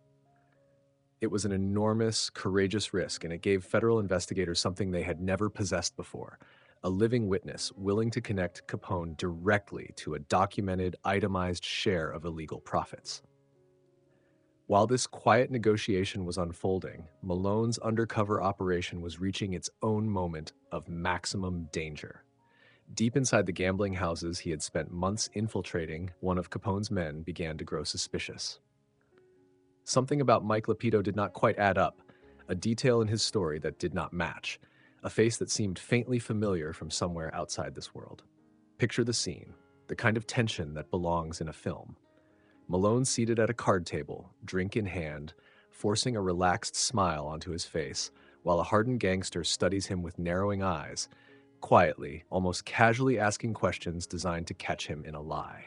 It was an enormous, courageous risk, and it gave federal investigators something they had never possessed before: a living witness willing to connect Capone directly to a documented, itemized share of illegal profits. While this quiet negotiation was unfolding, Malone's undercover operation was reaching its own moment of maximum danger. Deep inside the gambling houses he had spent months infiltrating, one of Capone's men began to grow suspicious. Something about Mike Lapito did not quite add up, a detail in his story that did not match, a face that seemed faintly familiar from somewhere outside this world. Picture the scene, the kind of tension that belongs in a film. Malone seated at a card table, drink in hand, forcing a relaxed smile onto his face, while a hardened gangster studies him with narrowing eyes, quietly, almost casually asking questions designed to catch him in a lie.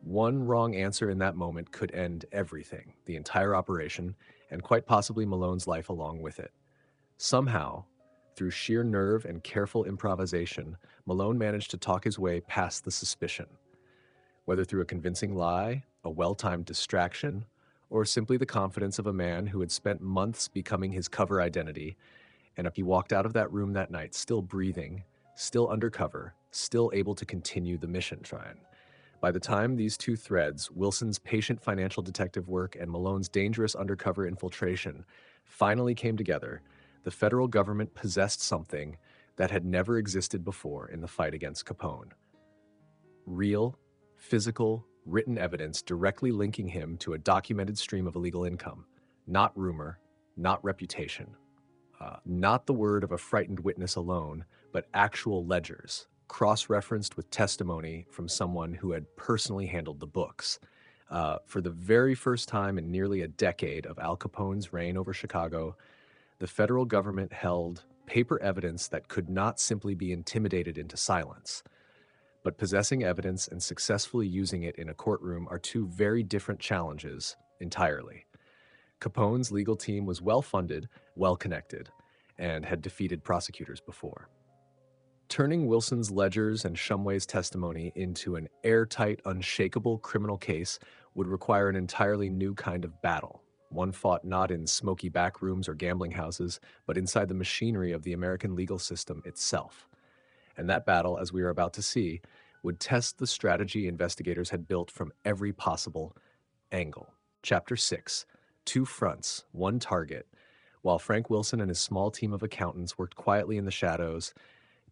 One wrong answer in that moment could end everything, the entire operation, and quite possibly Malone's life along with it. Somehow, through sheer nerve and careful improvisation, Malone managed to talk his way past the suspicion. Whether through a convincing lie, a well-timed distraction, or simply the confidence of a man who had spent months becoming his cover identity, and he walked out of that room that night still breathing, still undercover, still able to continue the mission. By the time these two threads, Wilson's patient financial detective work and Malone's dangerous undercover infiltration, finally came together, the federal government possessed something that had never existed before in the fight against Capone: real, physical, written evidence directly linking him to a documented stream of illegal income. Not rumor, not reputation, not the word of a frightened witness alone, but actual ledgers, cross-referenced with testimony from someone who had personally handled the books. For the very first time in nearly a decade of Al Capone's reign over Chicago, the federal government held paper evidence that could not simply be intimidated into silence. But possessing evidence and successfully using it in a courtroom are two very different challenges entirely. Capone's legal team was well-funded, well-connected, and had defeated prosecutors before. Turning Wilson's ledgers and Shumway's testimony into an airtight, unshakable criminal case would require an entirely new kind of battle, one fought not in smoky back rooms or gambling houses, but inside the machinery of the American legal system itself. And that battle, as we are about to see, would test the strategy investigators had built from every possible angle. Chapter 6, Two Fronts, One Target. While Frank Wilson and his small team of accountants worked quietly in the shadows,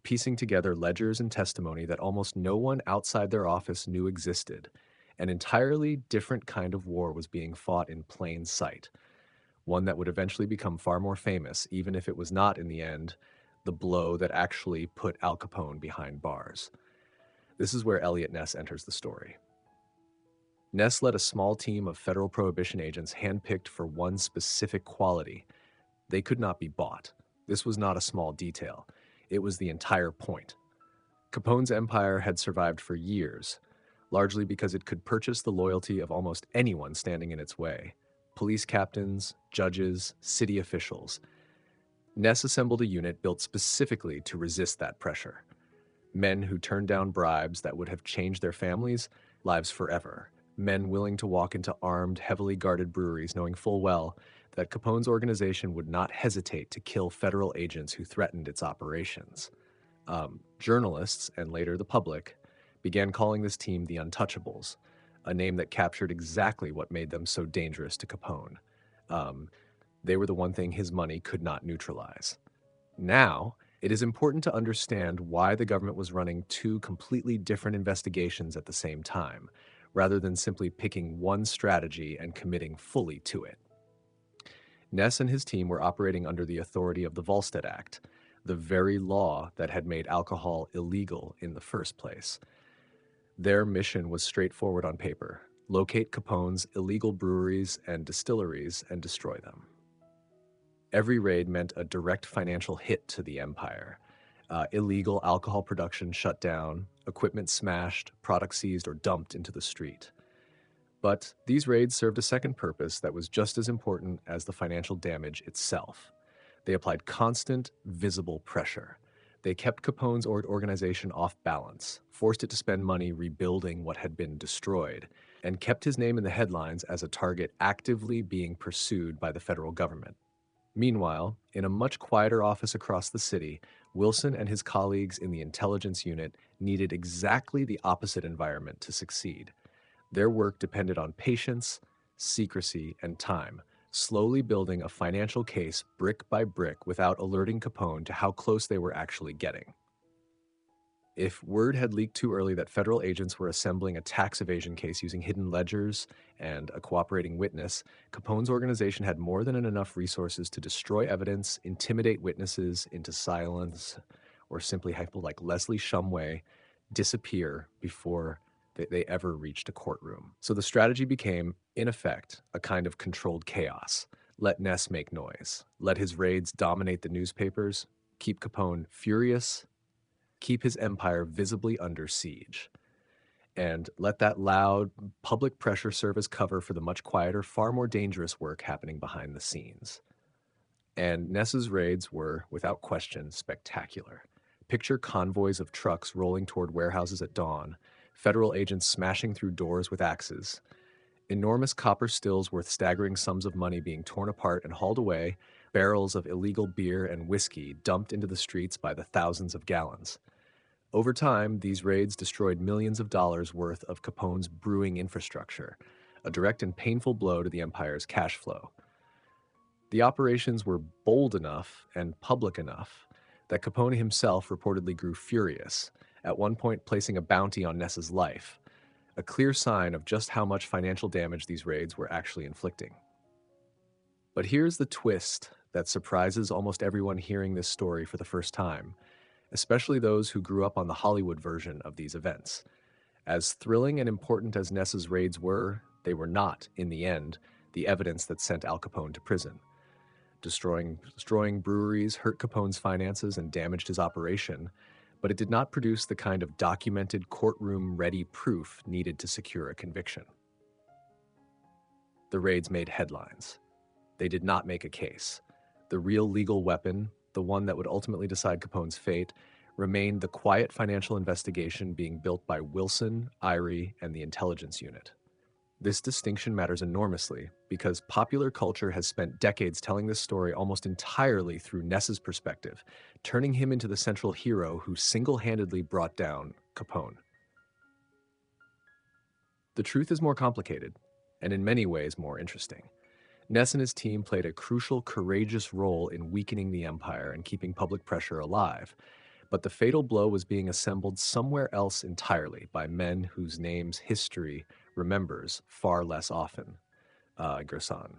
piecing together ledgers and testimony that almost no one outside their office knew existed, an entirely different kind of war was being fought in plain sight, one that would eventually become far more famous, even if it was not, in the end, the blow that actually put Al Capone behind bars. This is where Elliot Ness enters the story. Ness led a small team of federal prohibition agents handpicked for one specific quality: they could not be bought. This was not a small detail. It was the entire point. Capone's empire had survived for years, largely because it could purchase the loyalty of almost anyone standing in its way: police captains, judges, city officials. Ness assembled a unit built specifically to resist that pressure. Men who turned down bribes that would have changed their families' lives forever. Men willing to walk into armed, heavily guarded breweries knowing full well that Capone's organization would not hesitate to kill federal agents who threatened its operations. Journalists, and later the public, began calling this team the Untouchables, a name that captured exactly what made them so dangerous to Capone. They were the one thing his money could not neutralize. Now, it is important to understand why the government was running two completely different investigations at the same time, rather than simply picking one strategy and committing fully to it. Ness and his team were operating under the authority of the Volstead Act, the very law that had made alcohol illegal in the first place. Their mission was straightforward on paper: locate Capone's illegal breweries and distilleries and destroy them. Every raid meant a direct financial hit to the empire. Illegal alcohol production shut down, equipment smashed, products seized or dumped into the street. But these raids served a second purpose that was just as important as the financial damage itself. They applied constant, visible pressure. They kept Capone's organization off balance, forced it to spend money rebuilding what had been destroyed, and kept his name in the headlines as a target actively being pursued by the federal government. Meanwhile, in a much quieter office across the city, Wilson and his colleagues in the intelligence unit needed exactly the opposite environment to succeed. Their work depended on patience, secrecy, and time, slowly building a financial case brick by brick without alerting Capone to how close they were actually getting. If word had leaked too early that federal agents were assembling a tax evasion case using hidden ledgers and a cooperating witness, Capone's organization had more than enough resources to destroy evidence, intimidate witnesses into silence, or simply have people like Leslie Shumway disappear before they ever reached a courtroom. So the strategy became, in effect, a kind of controlled chaos. Let Ness make noise. Let his raids dominate the newspapers. Keep Capone furious. Keep his empire visibly under siege. And let that loud public pressure serve as cover for the much quieter, far more dangerous work happening behind the scenes. And Ness's raids were, without question, spectacular. Picture convoys of trucks rolling toward warehouses at dawn, federal agents smashing through doors with axes, enormous copper stills worth staggering sums of money being torn apart and hauled away, barrels of illegal beer and whiskey dumped into the streets by the thousands of gallons. Over time, these raids destroyed millions of dollars worth of Capone's brewing infrastructure, a direct and painful blow to the empire's cash flow. The operations were bold enough and public enough that Capone himself reportedly grew furious, at one point placing a bounty on Ness's life, a clear sign of just how much financial damage these raids were actually inflicting. But here's the twist that surprises almost everyone hearing this story for the first time, especially those who grew up on the Hollywood version of these events. As thrilling and important as Ness's raids were, they were not, in the end, the evidence that sent Al Capone to prison. Destroying breweries hurt Capone's finances and damaged his operation, but it did not produce the kind of documented courtroom-ready proof needed to secure a conviction. The raids made headlines. They did not make a case. The real legal weapon, the one that would ultimately decide Capone's fate, remained the quiet financial investigation being built by Wilson, Irie, and the intelligence unit. This distinction matters enormously because popular culture has spent decades telling this story almost entirely through Ness's perspective, turning him into the central hero who single-handedly brought down Capone. The truth is more complicated, and in many ways more interesting. Ness and his team played a crucial, courageous role in weakening the empire and keeping public pressure alive, but the fatal blow was being assembled somewhere else entirely by men whose names history remembers far less often, Gerson.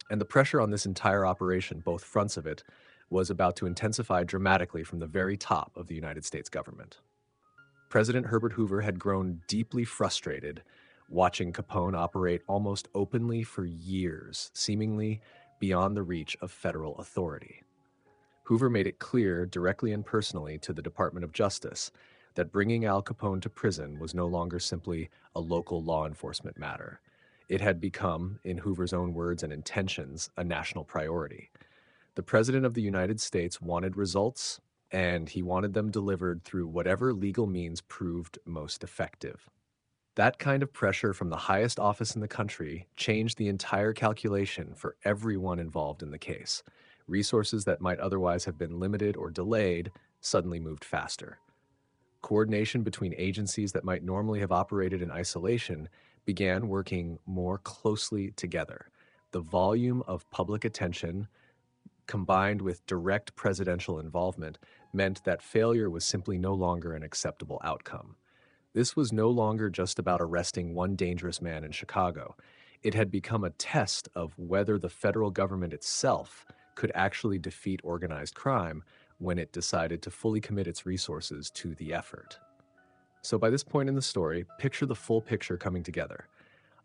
And the pressure on this entire operation, both fronts of it, was about to intensify dramatically from the very top of the United States government. President Herbert Hoover had grown deeply frustrated watching Capone operate almost openly for years, seemingly beyond the reach of federal authority. Hoover made it clear, directly and personally, to the Department of Justice that bringing Al Capone to prison was no longer simply a local law enforcement matter. It had become, in Hoover's own words and intentions, a national priority. The President of the United States wanted results, and he wanted them delivered through whatever legal means proved most effective. That kind of pressure from the highest office in the country changed the entire calculation for everyone involved in the case. Resources that might otherwise have been limited or delayed suddenly moved faster. Coordination between agencies that might normally have operated in isolation began working more closely together. The volume of public attention, combined with direct presidential involvement, meant that failure was simply no longer an acceptable outcome. This was no longer just about arresting one dangerous man in Chicago. It had become a test of whether the federal government itself could actually defeat organized crime when it decided to fully commit its resources to the effort. So by this point in the story, picture the full picture coming together.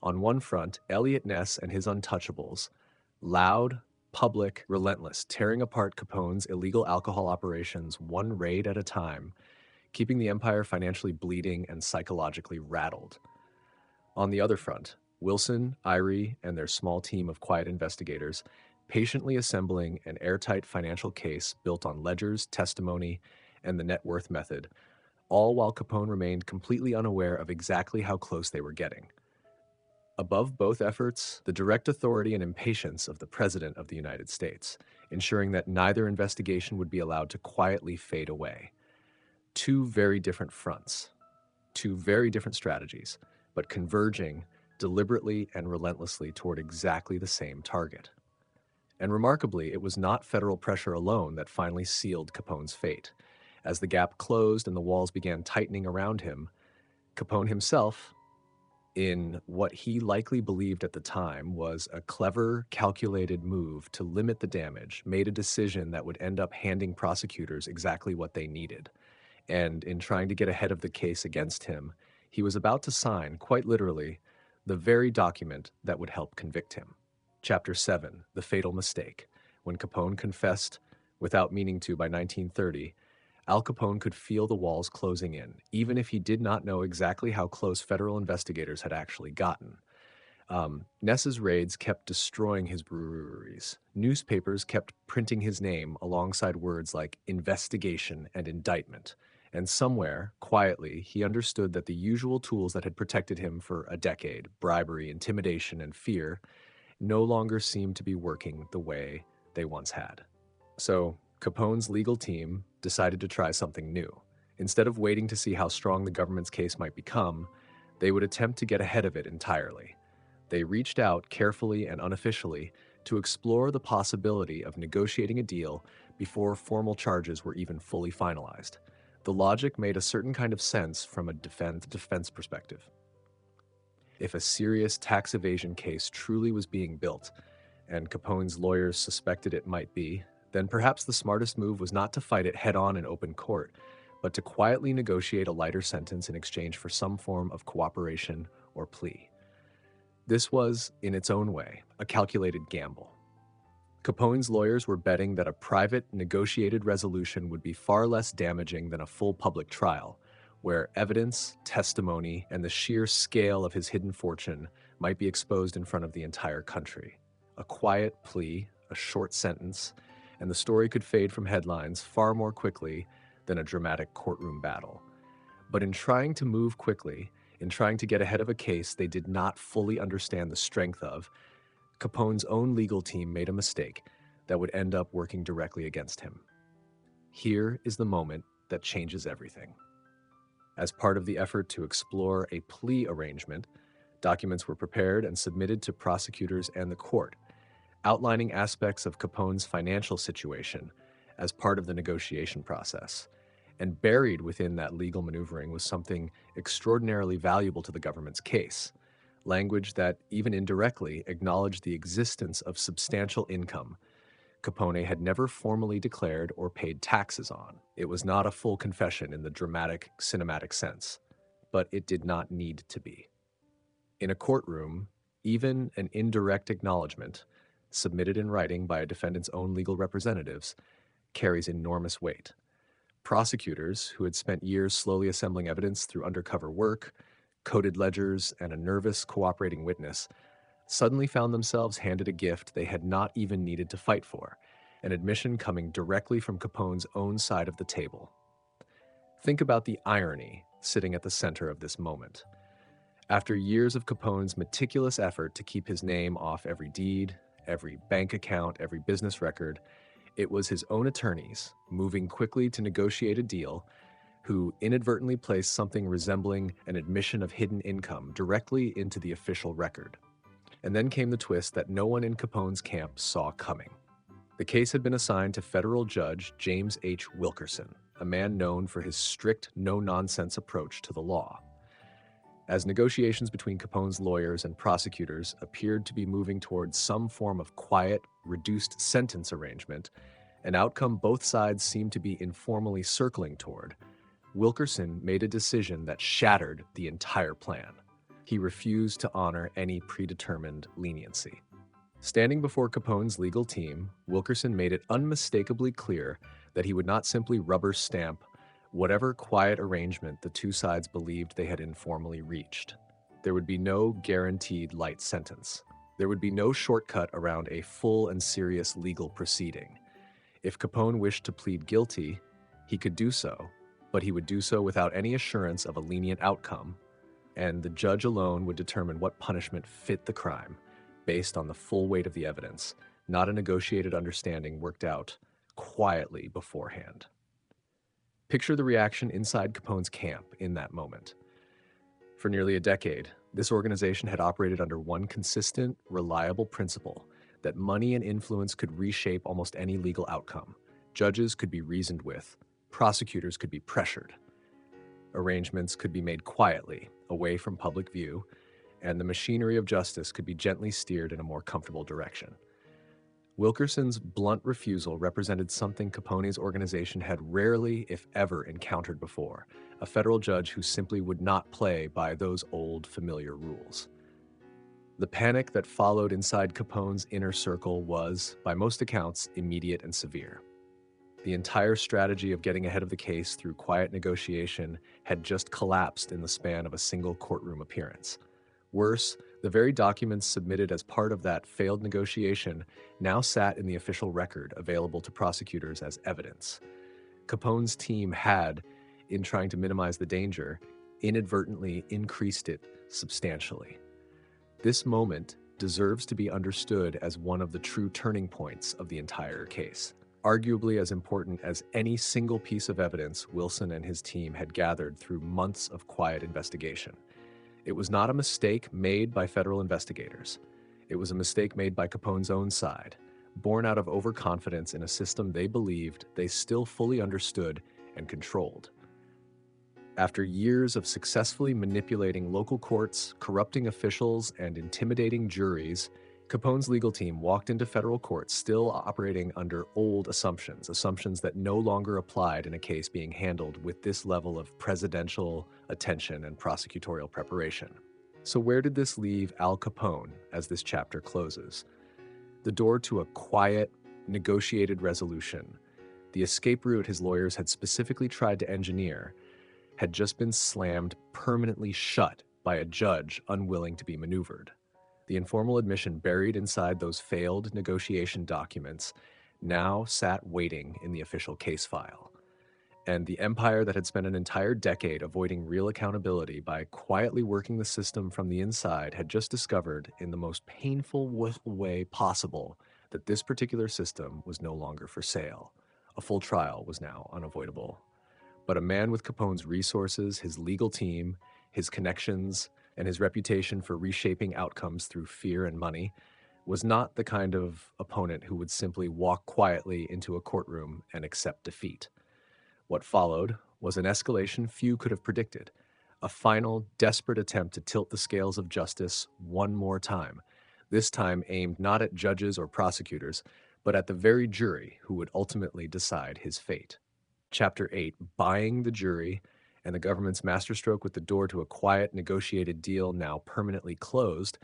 On one front, Eliot Ness and his untouchables, loud, public, relentless, tearing apart Capone's illegal alcohol operations one raid at a time, keeping the empire financially bleeding and psychologically rattled. On the other front, Wilson, Irie, and their small team of quiet investigators patiently assembling an airtight financial case built on ledgers, testimony, and the net worth method, all while Capone remained completely unaware of exactly how close they were getting. Above both efforts, the direct authority and impatience of the President of the United States, ensuring that neither investigation would be allowed to quietly fade away. Two very different fronts, two very different strategies, but converging deliberately and relentlessly toward exactly the same target. And remarkably, it was not federal pressure alone that finally sealed Capone's fate. As the gap closed and the walls began tightening around him, Capone himself, in what he likely believed at the time was a clever, calculated move to limit the damage, made a decision that would end up handing prosecutors exactly what they needed. And in trying to get ahead of the case against him, he was about to sign, quite literally, the very document that would help convict him. Chapter 7, The Fatal Mistake. When Capone confessed, without meaning to, by 1930, Al Capone could feel the walls closing in, even if he did not know exactly how close federal investigators had actually gotten. Ness's raids kept destroying his breweries. Newspapers kept printing his name alongside words like investigation and indictment. And somewhere, quietly, he understood that the usual tools that had protected him for a decade, bribery, intimidation, and fear, no longer seemed to be working the way they once had. So Capone's legal team decided to try something new. Instead of waiting to see how strong the government's case might become, they would attempt to get ahead of it entirely. They reached out carefully and unofficially to explore the possibility of negotiating a deal before formal charges were even fully finalized. The logic made a certain kind of sense from a defense perspective. If a serious tax evasion case truly was being built, and Capone's lawyers suspected it might be, then perhaps the smartest move was not to fight it head-on in open court, but to quietly negotiate a lighter sentence in exchange for some form of cooperation or plea. This was, in its own way, a calculated gamble. Capone's lawyers were betting that a private, negotiated resolution would be far less damaging than a full public trial, where evidence, testimony, and the sheer scale of his hidden fortune might be exposed in front of the entire country. A quiet plea, a short sentence, and the story could fade from headlines far more quickly than a dramatic courtroom battle. But in trying to move quickly, in trying to get ahead of a case they did not fully understand the strength of, Capone's own legal team made a mistake that would end up working directly against him. Here is the moment that changes everything. As part of the effort to explore a plea arrangement, documents were prepared and submitted to prosecutors and the court, outlining aspects of Capone's financial situation as part of the negotiation process. And buried within that legal maneuvering was something extraordinarily valuable to the government's case, language that, even indirectly, acknowledged the existence of substantial income Capone had never formally declared or paid taxes on. It was not a full confession in the dramatic, cinematic sense, but it did not need to be. In a courtroom, even an indirect acknowledgement, submitted in writing by a defendant's own legal representatives, carries enormous weight. Prosecutors, who had spent years slowly assembling evidence through undercover work, coded ledgers, and a nervous, cooperating witness, suddenly found themselves handed a gift they had not even needed to fight for, an admission coming directly from Capone's own side of the table. Think about the irony sitting at the center of this moment. After years of Capone's meticulous effort to keep his name off every deed, every bank account, every business record, it was his own attorneys, moving quickly to negotiate a deal, who inadvertently placed something resembling an admission of hidden income directly into the official record. And then came the twist that no one in Capone's camp saw coming. The case had been assigned to federal judge James H. Wilkerson, a man known for his strict, no-nonsense approach to the law. As negotiations between Capone's lawyers and prosecutors appeared to be moving towards some form of quiet, reduced sentence arrangement, an outcome both sides seemed to be informally circling toward, Wilkerson made a decision that shattered the entire plan. He refused to honor any predetermined leniency. Standing before Capone's legal team, Wilkerson made it unmistakably clear that he would not simply rubber stamp whatever quiet arrangement the two sides believed they had informally reached. There would be no guaranteed light sentence. There would be no shortcut around a full and serious legal proceeding. If Capone wished to plead guilty, he could do so, but he would do so without any assurance of a lenient outcome, and the judge alone would determine what punishment fit the crime based on the full weight of the evidence, not a negotiated understanding worked out quietly beforehand. Picture the reaction inside Capone's camp in that moment. For nearly a decade, this organization had operated under one consistent, reliable principle that money and influence could reshape almost any legal outcome. Judges could be reasoned with, prosecutors could be pressured. Arrangements could be made quietly, away from public view, and the machinery of justice could be gently steered in a more comfortable direction. Wilkerson's blunt refusal represented something Capone's organization had rarely, if ever, encountered before, a federal judge who simply would not play by those old, familiar rules. The panic that followed inside Capone's inner circle was, by most accounts, immediate and severe. The entire strategy of getting ahead of the case through quiet negotiation had just collapsed in the span of a single courtroom appearance. Worse, the very documents submitted as part of that failed negotiation now sat in the official record available to prosecutors as evidence. Capone's team had, in trying to minimize the danger, inadvertently increased it substantially. This moment deserves to be understood as one of the true turning points of the entire case, arguably as important as any single piece of evidence Wilson and his team had gathered through months of quiet investigation. It was not a mistake made by federal investigators. It was a mistake made by Capone's own side, born out of overconfidence in a system they believed they still fully understood and controlled. After years of successfully manipulating local courts, corrupting officials, and intimidating juries, Capone's legal team walked into federal court still operating under old assumptions that no longer applied in a case being handled with this level of presidential attention and prosecutorial preparation. So where did this leave Al Capone as this chapter closes? The door to a quiet, negotiated resolution, the escape route his lawyers had specifically tried to engineer, had just been slammed permanently shut by a judge unwilling to be maneuvered. The informal admission buried inside those failed negotiation documents now sat waiting in the official case file. And the empire that had spent an entire decade avoiding real accountability by quietly working the system from the inside had just discovered, in the most painful way possible, that this particular system was no longer for sale. A full trial was now unavoidable. But a man with Capone's resources, his legal team, his connections, and his reputation for reshaping outcomes through fear and money was not the kind of opponent who would simply walk quietly into a courtroom and accept defeat. What followed was an escalation few could have predicted, a final, desperate attempt to tilt the scales of justice one more time, this time aimed not at judges or prosecutors, but at the very jury who would ultimately decide his fate. Chapter 8, Buying the Jury, and the government's masterstroke with the door to a quiet, negotiated deal now permanently closed,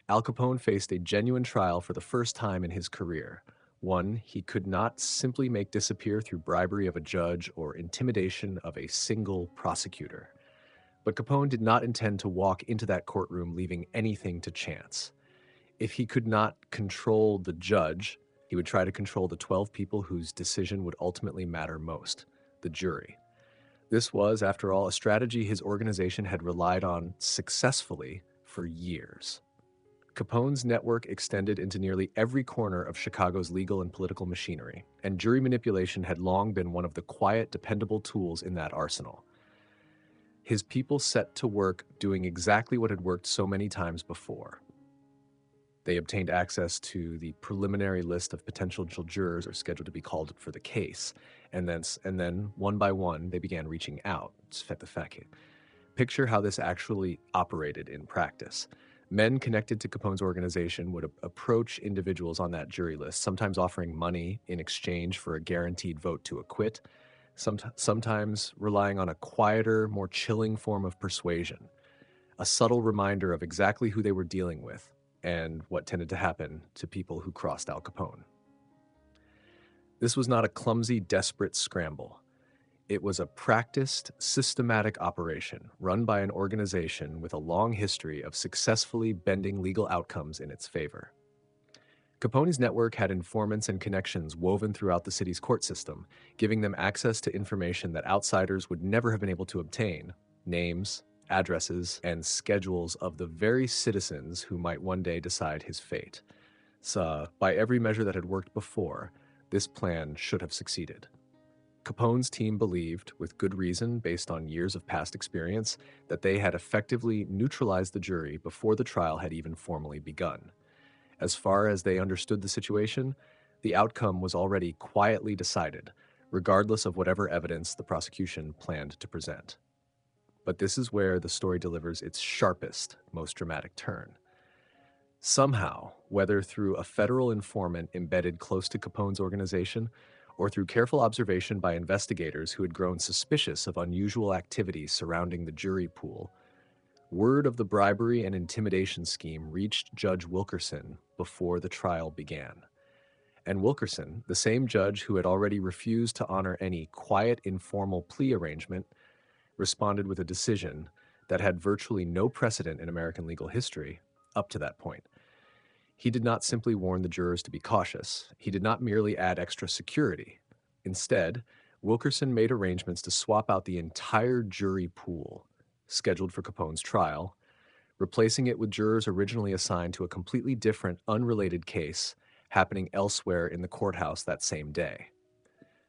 Al Capone faced a genuine trial for the first time in his career, one he could not simply make disappear through bribery of a judge or intimidation of a single prosecutor. But Capone did not intend to walk into that courtroom leaving anything to chance. If he could not control the judge, he would try to control the 12 people whose decision would ultimately matter most, the jury. This was, after all, a strategy his organization had relied on successfully for years. Capone's network extended into nearly every corner of Chicago's legal and political machinery, and jury manipulation had long been one of the quiet, dependable tools in that arsenal. His people set to work doing exactly what had worked so many times before. They obtained access to the preliminary list of potential jurors or scheduled to be called for the case, and then one by one, they began reaching out. Picture how this actually operated in practice. Men connected to Capone's organization would approach individuals on that jury list, sometimes offering money in exchange for a guaranteed vote to acquit, sometimes relying on a quieter, more chilling form of persuasion, a subtle reminder of exactly who they were dealing with and what tended to happen to people who crossed Al Capone. This was not a clumsy, desperate scramble. It was a practiced, systematic operation run by an organization with a long history of successfully bending legal outcomes in its favor. Capone's network had informants and connections woven throughout the city's court system, giving them access to information that outsiders would never have been able to obtain: names, addresses, and schedules of the very citizens who might one day decide his fate. So, by every measure that had worked before, this plan should have succeeded. Capone's team believed, with good reason based on years of past experience, that they had effectively neutralized the jury before the trial had even formally begun. As far as they understood the situation, the outcome was already quietly decided, regardless of whatever evidence the prosecution planned to present. But this is where the story delivers its sharpest, most dramatic turn. Somehow, whether through a federal informant embedded close to Capone's organization, or through careful observation by investigators who had grown suspicious of unusual activities surrounding the jury pool, word of the bribery and intimidation scheme reached Judge Wilkerson before the trial began. And Wilkerson, the same judge who had already refused to honor any quiet, informal plea arrangement, responded with a decision that had virtually no precedent in American legal history up to that point. He did not simply warn the jurors to be cautious. He did not merely add extra security. Instead, Wilkerson made arrangements to swap out the entire jury pool scheduled for Capone's trial, replacing it with jurors originally assigned to a completely different, unrelated case happening elsewhere in the courthouse that same day.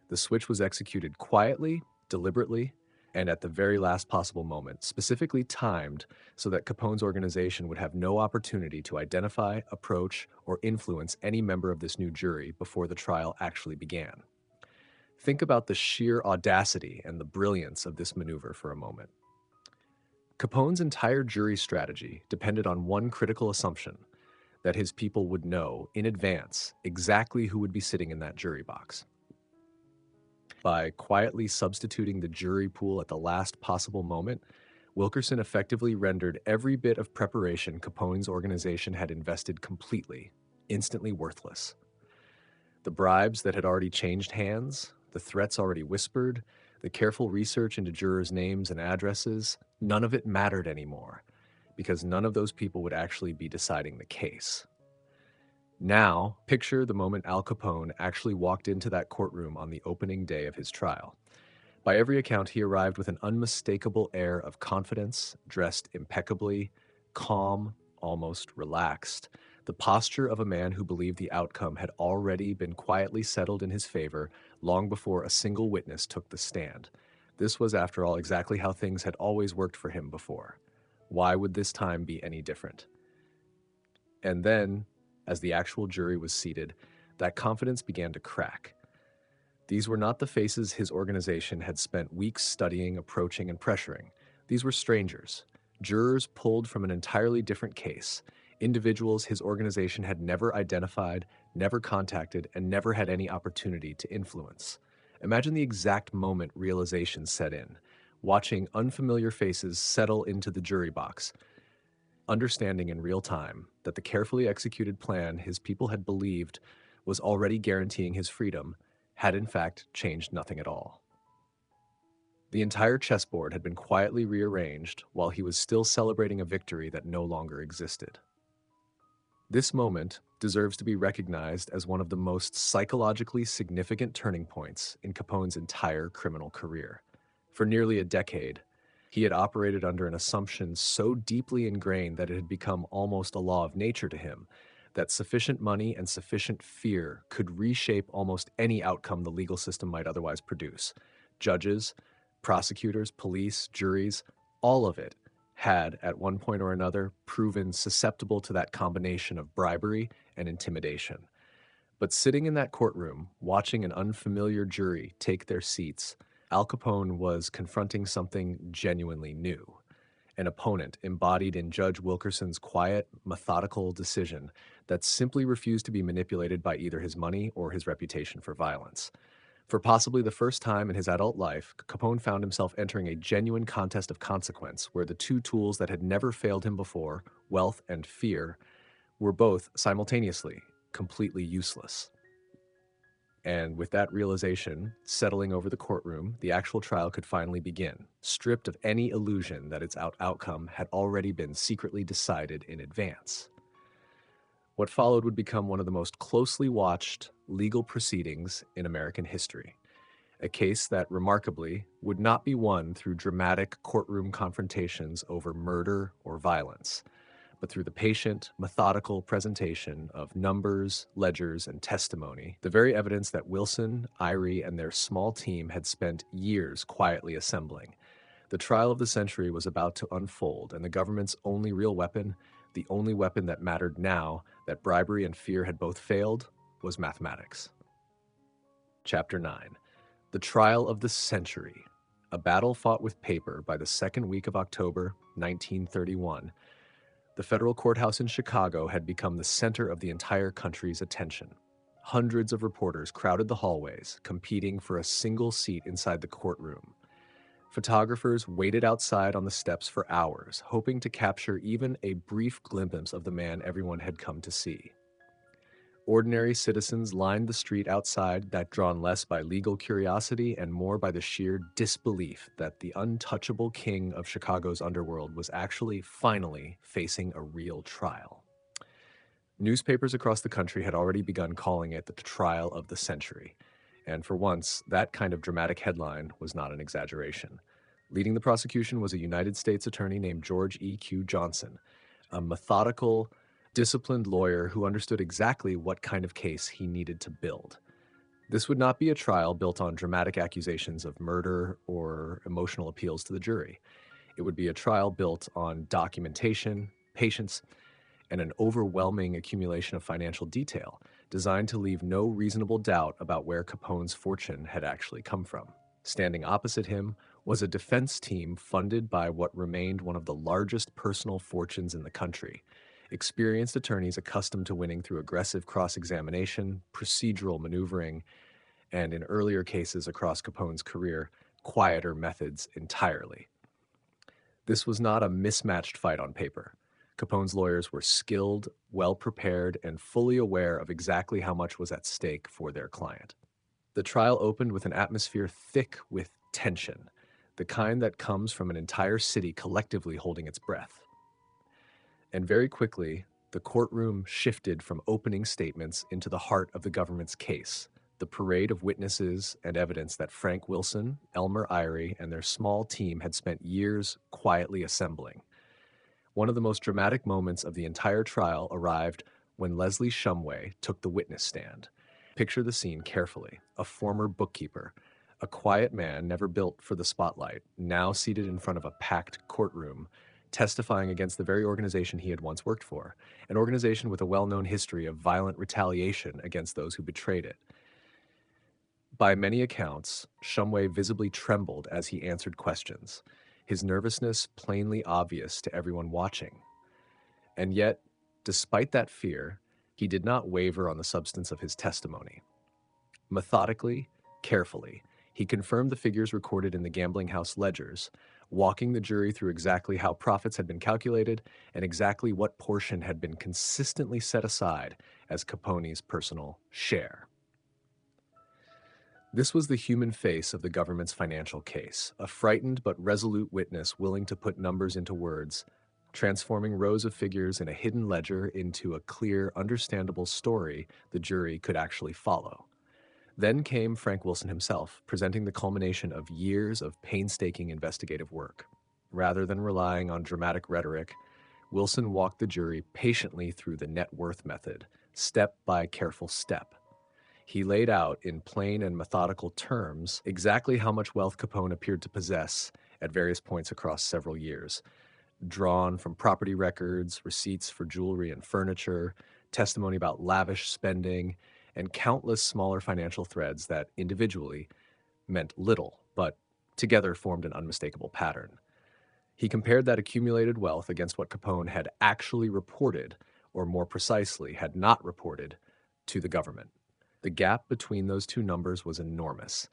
The switch was executed quietly, deliberately, and at the very last possible moment, specifically timed so that Capone's organization would have no opportunity to identify, approach, or influence any member of this new jury before the trial actually began. Think about the sheer audacity and the brilliance of this maneuver for a moment. Capone's entire jury strategy depended on one critical assumption: that his people would know in advance exactly who would be sitting in that jury box. By quietly substituting the jury pool at the last possible moment, Wilkerson effectively rendered every bit of preparation Capone's organization had invested completely, instantly worthless. The bribes that had already changed hands, the threats already whispered, the careful research into jurors' names and addresses, none of it mattered anymore, because none of those people would actually be deciding the case. Now, picture the moment Al Capone actually walked into that courtroom on the opening day of his trial. By every account, he arrived with an unmistakable air of confidence, dressed impeccably, calm, almost relaxed, the posture of a man who believed the outcome had already been quietly settled in his favor long before a single witness took the stand. This was, after all, exactly how things had always worked for him before. Why would this time be any different? And then, as the actual jury was seated, that confidence began to crack. These were not the faces his organization had spent weeks studying, approaching, and pressuring. These were strangers, jurors pulled from an entirely different case, individuals his organization had never identified, never contacted, and never had any opportunity to influence. Imagine the exact moment realization set in, watching unfamiliar faces settle into the jury box, understanding in real time that the carefully executed plan his people had believed was already guaranteeing his freedom had in fact changed nothing at all. The entire chessboard had been quietly rearranged while he was still celebrating a victory that no longer existed. This moment deserves to be recognized as one of the most psychologically significant turning points in Capone's entire criminal career. For nearly a decade, he had operated under an assumption so deeply ingrained that it had become almost a law of nature to him, that sufficient money and sufficient fear could reshape almost any outcome the legal system might otherwise produce. Judges, prosecutors, police, juries, all of it had, at one point or another, proven susceptible to that combination of bribery and intimidation. But sitting in that courtroom, watching an unfamiliar jury take their seats, Al Capone was confronting something genuinely new. An opponent embodied in Judge Wilkerson's quiet, methodical decision that simply refused to be manipulated by either his money or his reputation for violence. For possibly the first time in his adult life, Capone found himself entering a genuine contest of consequence where the two tools that had never failed him before, wealth and fear, were both simultaneously completely useless. And with that realization settling over the courtroom, the actual trial could finally begin, stripped of any illusion that its outcome had already been secretly decided in advance. What followed would become one of the most closely watched legal proceedings in American history, a case that remarkably would not be won through dramatic courtroom confrontations over murder or violence, but through the patient, methodical presentation of numbers, ledgers, and testimony, the very evidence that Wilson, Irie, and their small team had spent years quietly assembling. The trial of the century was about to unfold, and the government's only real weapon, the only weapon that mattered now that bribery and fear had both failed, was mathematics. Chapter 9. The Trial of the Century. A battle fought with paper by the second week of October, 1931. The federal courthouse in Chicago had become the center of the entire country's attention. Hundreds of reporters crowded the hallways, competing for a single seat inside the courtroom. Photographers waited outside on the steps for hours, hoping to capture even a brief glimpse of the man everyone had come to see. Ordinary citizens lined the street outside, that drawn less by legal curiosity and more by the sheer disbelief that the untouchable king of Chicago's underworld was actually finally facing a real trial. Newspapers across the country had already begun calling it the trial of the century, and for once, that kind of dramatic headline was not an exaggeration. Leading the prosecution was a United States attorney named George E.Q. Johnson, a methodical, disciplined lawyer who understood exactly what kind of case he needed to build. This would not be a trial built on dramatic accusations of murder or emotional appeals to the jury. It would be a trial built on documentation, patience, and an overwhelming accumulation of financial detail designed to leave no reasonable doubt about where Capone's fortune had actually come from. Standing opposite him was a defense team funded by what remained one of the largest personal fortunes in the country. Experienced attorneys accustomed to winning through aggressive cross-examination, procedural maneuvering, and in earlier cases across Capone's career, quieter methods entirely. This was not a mismatched fight on paper. Capone's lawyers were skilled, well-prepared, and fully aware of exactly how much was at stake for their client. The trial opened with an atmosphere thick with tension, the kind that comes from an entire city collectively holding its breath. And very quickly, the courtroom shifted from opening statements into the heart of the government's case, the parade of witnesses and evidence that Frank Wilson, Elmer Irie, and their small team had spent years quietly assembling. One of the most dramatic moments of the entire trial arrived when Leslie Shumway took the witness stand. Picture the scene carefully. A former bookkeeper, a quiet man never built for the spotlight, now seated in front of a packed courtroom, testifying against the very organization he had once worked for, an organization with a well-known history of violent retaliation against those who betrayed it. By many accounts, Shumway visibly trembled as he answered questions, his nervousness plainly obvious to everyone watching. And yet, despite that fear, he did not waver on the substance of his testimony. Methodically, carefully, he confirmed the figures recorded in the gambling house ledgers, walking the jury through exactly how profits had been calculated and exactly what portion had been consistently set aside as Capone's personal share. This was the human face of the government's financial case, a frightened but resolute witness willing to put numbers into words, transforming rows of figures in a hidden ledger into a clear, understandable story the jury could actually follow. Then came Frank Wilson himself, presenting the culmination of years of painstaking investigative work. Rather than relying on dramatic rhetoric, Wilson walked the jury patiently through the net worth method, step by careful step. He laid out in plain and methodical terms exactly how much wealth Capone appeared to possess at various points across several years, drawn from property records, receipts for jewelry and furniture, testimony about lavish spending, and countless smaller financial threads that individually meant little, but together formed an unmistakable pattern. He compared that accumulated wealth against what Capone had actually reported, or more precisely, had not reported, to the government. The gap between those two numbers was enormous,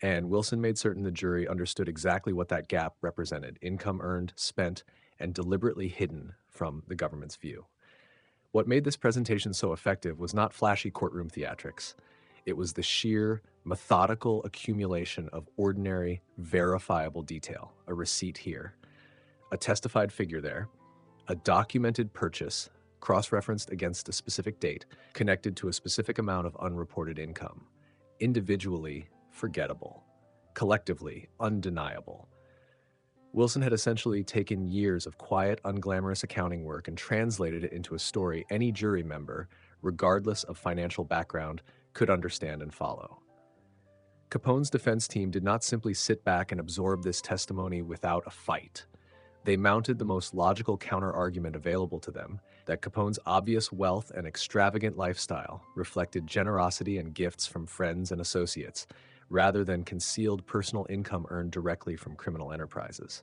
and Wilson made certain the jury understood exactly what that gap represented: income earned, spent, and deliberately hidden from the government's view. What made this presentation so effective was not flashy courtroom theatrics. It was the sheer, methodical accumulation of ordinary, verifiable detail. A receipt here, a testified figure there, a documented purchase cross-referenced against a specific date, connected to a specific amount of unreported income. Individually forgettable, collectively undeniable. Wilson had essentially taken years of quiet, unglamorous accounting work and translated it into a story any jury member, regardless of financial background, could understand and follow. Capone's defense team did not simply sit back and absorb this testimony without a fight. They mounted the most logical counter-argument available to them, that Capone's obvious wealth and extravagant lifestyle reflected generosity and gifts from friends and associates, rather than concealed personal income earned directly from criminal enterprises.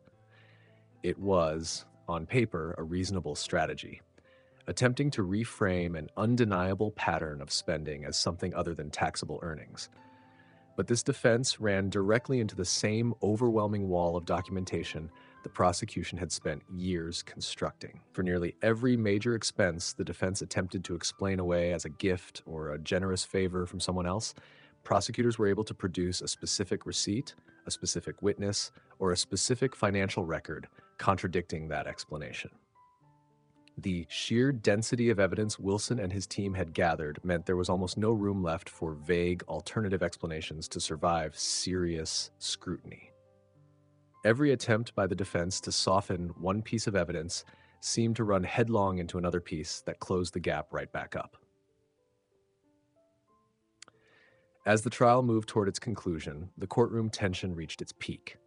It was, on paper, a reasonable strategy, attempting to reframe an undeniable pattern of spending as something other than taxable earnings. But this defense ran directly into the same overwhelming wall of documentation the prosecution had spent years constructing. For nearly every major expense the defense attempted to explain away as a gift or a generous favor from someone else, prosecutors were able to produce a specific receipt, a specific witness, or a specific financial record contradicting that explanation. The sheer density of evidence Wilson and his team had gathered meant there was almost no room left for vague alternative explanations to survive serious scrutiny. Every attempt by the defense to soften one piece of evidence seemed to run headlong into another piece that closed the gap right back up. As the trial moved toward its conclusion, the courtroom tension reached its peak.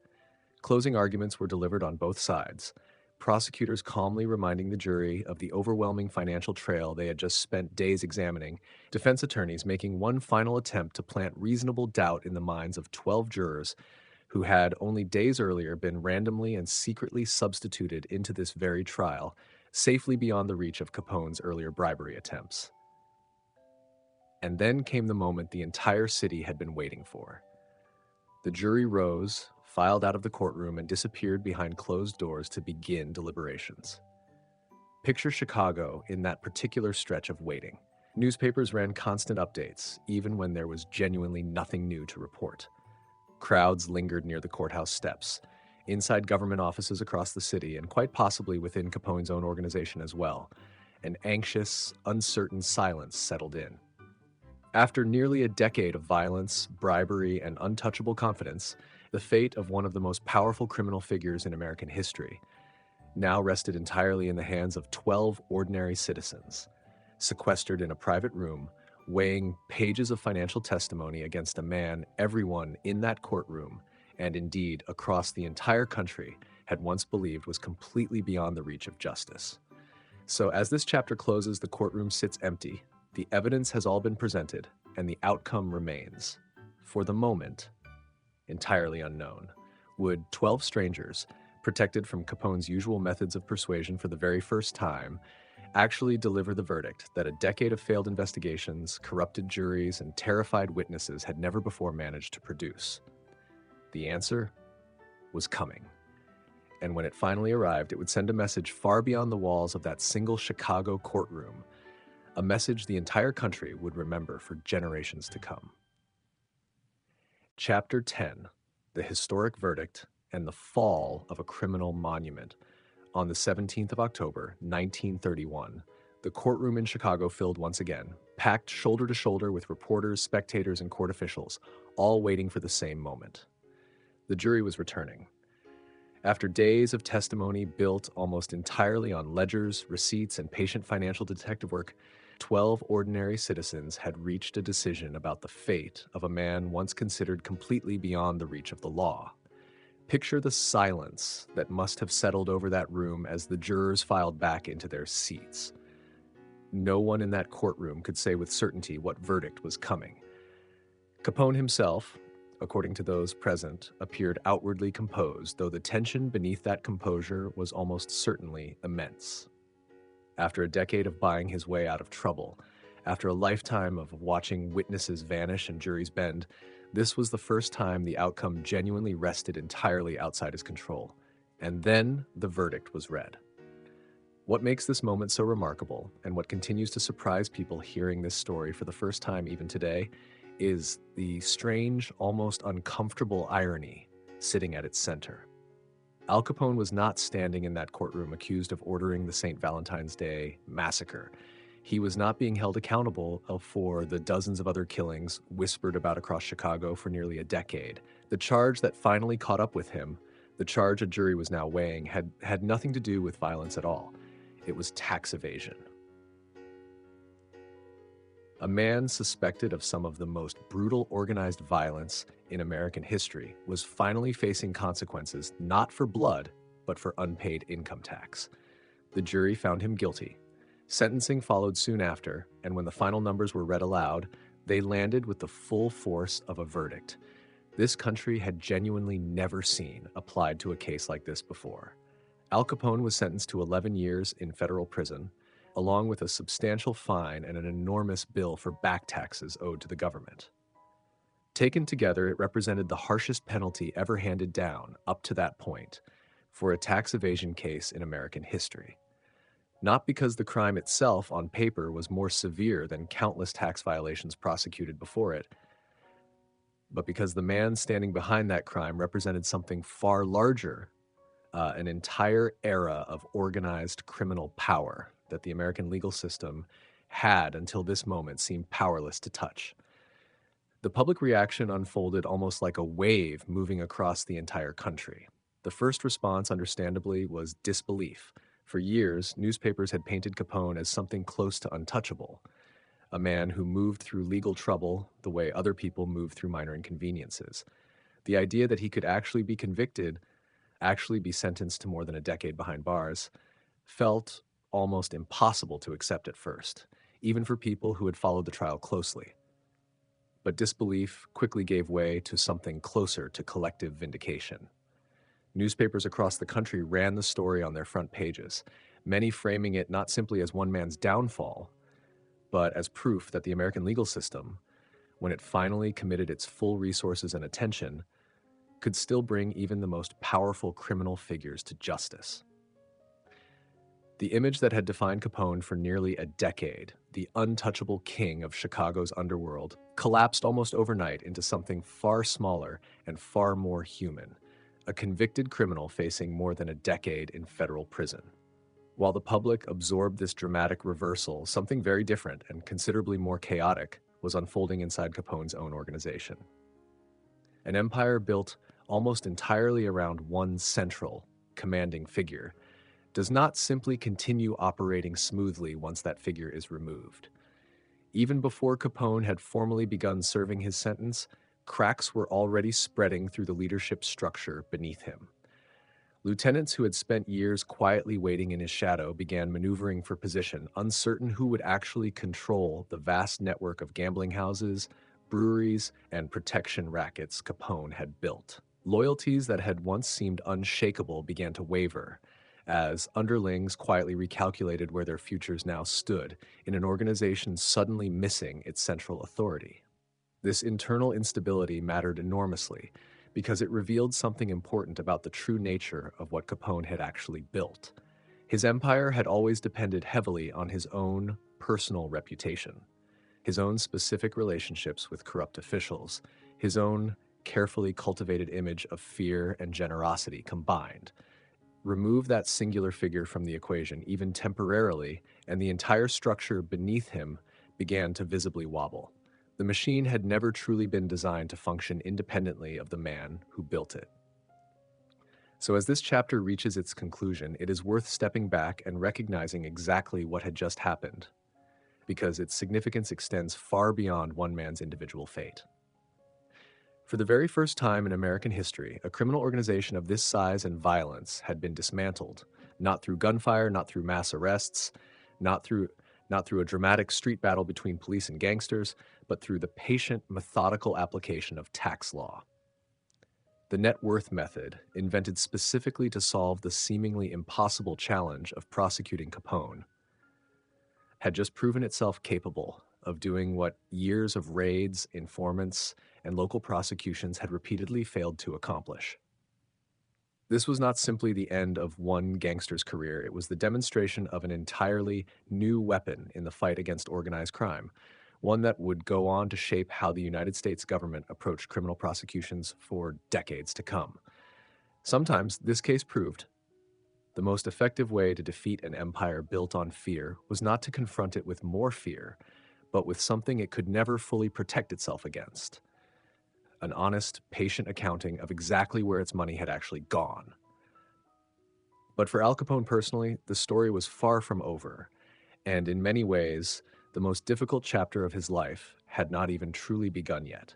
Closing arguments were delivered on both sides, prosecutors calmly reminding the jury of the overwhelming financial trail they had just spent days examining, defense attorneys making one final attempt to plant reasonable doubt in the minds of 12 jurors who had only days earlier been randomly and secretly substituted into this very trial, safely beyond the reach of Capone's earlier bribery attempts. And then came the moment the entire city had been waiting for. The jury rose, filed out of the courtroom, and disappeared behind closed doors to begin deliberations. Picture Chicago in that particular stretch of waiting. Newspapers ran constant updates, even when there was genuinely nothing new to report. Crowds lingered near the courthouse steps, inside government offices across the city, and quite possibly within Capone's own organization as well. An anxious, uncertain silence settled in. After nearly a decade of violence, bribery, and untouchable confidence, the fate of one of the most powerful criminal figures in American history now rested entirely in the hands of 12 ordinary citizens, sequestered in a private room, weighing pages of financial testimony against a man everyone in that courtroom, and indeed across the entire country, had once believed was completely beyond the reach of justice. So as this chapter closes, the courtroom sits empty. The evidence has all been presented, and the outcome remains, for the moment, entirely unknown. Would 12 strangers, protected from Capone's usual methods of persuasion for the very first time, actually deliver the verdict that a decade of failed investigations, corrupted juries, and terrified witnesses had never before managed to produce? The answer was coming. And when it finally arrived, it would send a message far beyond the walls of that single Chicago courtroom, a message the entire country would remember for generations to come. Chapter 10, The Historic Verdict and the Fall of a Criminal Monument. On the 17th of October, 1931, the courtroom in Chicago filled once again, packed shoulder to shoulder with reporters, spectators, and court officials, all waiting for the same moment. The jury was returning. After days of testimony built almost entirely on ledgers, receipts, and patient financial detective work, 12 ordinary citizens had reached a decision about the fate of a man once considered completely beyond the reach of the law. Picture the silence that must have settled over that room as the jurors filed back into their seats. No one in that courtroom could say with certainty what verdict was coming. Capone himself, according to those present, appeared outwardly composed, though the tension beneath that composure was almost certainly immense. After a decade of buying his way out of trouble, after a lifetime of watching witnesses vanish and juries bend, this was the first time the outcome genuinely rested entirely outside his control. And then the verdict was read. What makes this moment so remarkable, and what continues to surprise people hearing this story for the first time even today, is the strange, almost uncomfortable irony sitting at its center. Al Capone was not standing in that courtroom accused of ordering the St. Valentine's Day massacre. He was not being held accountable for the dozens of other killings whispered about across Chicago for nearly a decade. The charge that finally caught up with him, the charge a jury was now weighing, had nothing to do with violence at all. It was tax evasion. A man suspected of some of the most brutal organized violence in American history was finally facing consequences not for blood, but for unpaid income tax. The jury found him guilty. Sentencing followed soon after, and when the final numbers were read aloud, they landed with the full force of a verdict. This country had genuinely never seen applied to a case like this before. Al Capone was sentenced to 11 years in federal prison, along with a substantial fine and an enormous bill for back taxes owed to the government. Taken together, it represented the harshest penalty ever handed down, up to that point, for a tax evasion case in American history. Not because the crime itself on paper was more severe than countless tax violations prosecuted before it, but because the man standing behind that crime represented something far larger, an entire era of organized criminal power that the American legal system had until this moment seemed powerless to touch. The public reaction unfolded almost like a wave moving across the entire country. The first response, understandably, was disbelief. For years, newspapers had painted Capone as something close to untouchable, a man who moved through legal trouble the way other people moved through minor inconveniences. The idea that he could actually be convicted, actually be sentenced to more than a decade behind bars, felt almost impossible to accept at first, even for people who had followed the trial closely. But disbelief quickly gave way to something closer to collective vindication. Newspapers across the country ran the story on their front pages, many framing it not simply as one man's downfall, but as proof that the American legal system, when it finally committed its full resources and attention, could still bring even the most powerful criminal figures to justice. The image that had defined Capone for nearly a decade, the untouchable king of Chicago's underworld, collapsed almost overnight into something far smaller and far more human, a convicted criminal facing more than a decade in federal prison. While the public absorbed this dramatic reversal, something very different and considerably more chaotic was unfolding inside Capone's own organization. An empire built almost entirely around one central, commanding figure does not simply continue operating smoothly once that figure is removed. Even before Capone had formally begun serving his sentence, cracks were already spreading through the leadership structure beneath him. Lieutenants who had spent years quietly waiting in his shadow began maneuvering for position, uncertain who would actually control the vast network of gambling houses, breweries, and protection rackets Capone had built. Loyalties that had once seemed unshakable began to waver, as underlings quietly recalculated where their futures now stood in an organization suddenly missing its central authority. This internal instability mattered enormously because it revealed something important about the true nature of what Capone had actually built. His empire had always depended heavily on his own personal reputation, his own specific relationships with corrupt officials, his own carefully cultivated image of fear and generosity combined. Remove that singular figure from the equation, even temporarily, and the entire structure beneath him began to visibly wobble. The machine had never truly been designed to function independently of the man who built it. So as this chapter reaches its conclusion, it is worth stepping back and recognizing exactly what had just happened, because its significance extends far beyond one man's individual fate. For the very first time in American history, a criminal organization of this size and violence had been dismantled, not through gunfire, not through mass arrests, not through a dramatic street battle between police and gangsters, but through the patient, methodical application of tax law. The net worth method, invented specifically to solve the seemingly impossible challenge of prosecuting Capone, had just proven itself capable of doing what years of raids, informants, and local prosecutions had repeatedly failed to accomplish. This was not simply the end of one gangster's career, it was the demonstration of an entirely new weapon in the fight against organized crime, one that would go on to shape how the United States government approached criminal prosecutions for decades to come. Sometimes this case proved the most effective way to defeat an empire built on fear was not to confront it with more fear, but with something it could never fully protect itself against: an honest, patient accounting of exactly where its money had actually gone. But for Al Capone personally, the story was far from over, and in many ways, the most difficult chapter of his life had not even truly begun yet.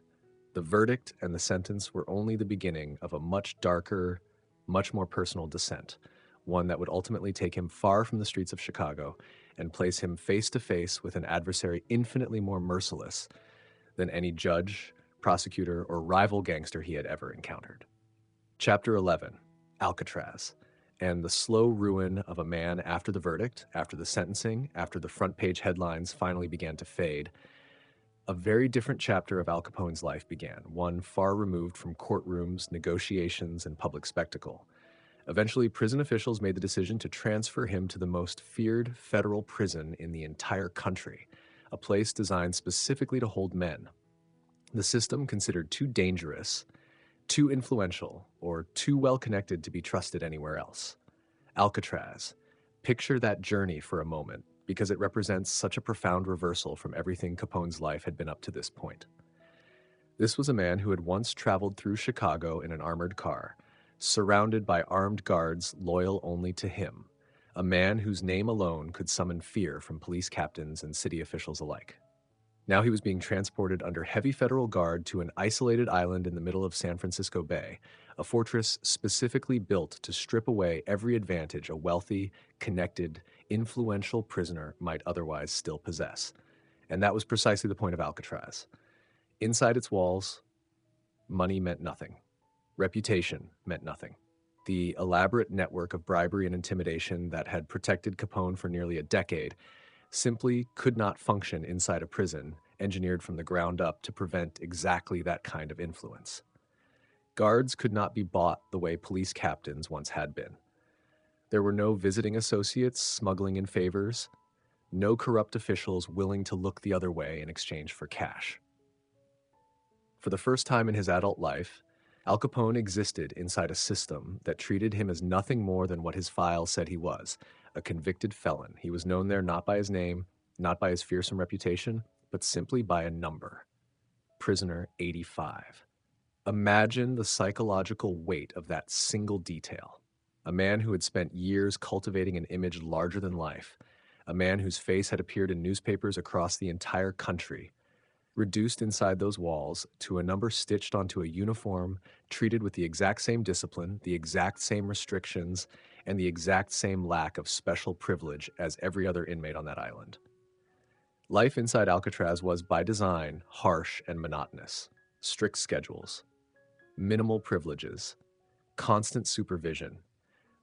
The verdict and the sentence were only the beginning of a much darker, much more personal descent, one that would ultimately take him far from the streets of Chicago and place him face to face with an adversary infinitely more merciless than any judge, prosecutor, or rival gangster he had ever encountered. Chapter 11, Alcatraz, and the slow ruin of a man after the verdict, after the sentencing, after the front page headlines finally began to fade. A very different chapter of Al Capone's life began, one far removed from courtrooms, negotiations, and public spectacle. Eventually, prison officials made the decision to transfer him to the most feared federal prison in the entire country, a place designed specifically to hold men. The system considered too dangerous, too influential, or too well connected to be trusted anywhere else. Alcatraz. Picture that journey for a moment, because it represents such a profound reversal from everything Capone's life had been up to this point. This was a man who had once traveled through Chicago in an armored car, surrounded by armed guards loyal only to him, a man whose name alone could summon fear from police captains and city officials alike. Now he was being transported under heavy federal guard to an isolated island in the middle of San Francisco Bay, a fortress specifically built to strip away every advantage a wealthy, connected, influential prisoner might otherwise still possess. And that was precisely the point of Alcatraz. Inside its walls, money meant nothing. Reputation meant nothing. The elaborate network of bribery and intimidation that had protected Capone for nearly a decade simply could not function inside a prison engineered from the ground up to prevent exactly that kind of influence. Guards could not be bought the way police captains once had been. There were no visiting associates smuggling in favors, no corrupt officials willing to look the other way in exchange for cash. For the first time in his adult life, Al Capone existed inside a system that treated him as nothing more than what his file said he was: a convicted felon. He was known there not by his name, not by his fearsome reputation, but simply by a number: Prisoner 85. Imagine the psychological weight of that single detail. A man who had spent years cultivating an image larger than life, a man whose face had appeared in newspapers across the entire country, reduced inside those walls to a number stitched onto a uniform, treated with the exact same discipline, the exact same restrictions, and the exact same lack of special privilege as every other inmate on that island. Life inside Alcatraz was, by design, harsh and monotonous. Strict schedules, minimal privileges, constant supervision,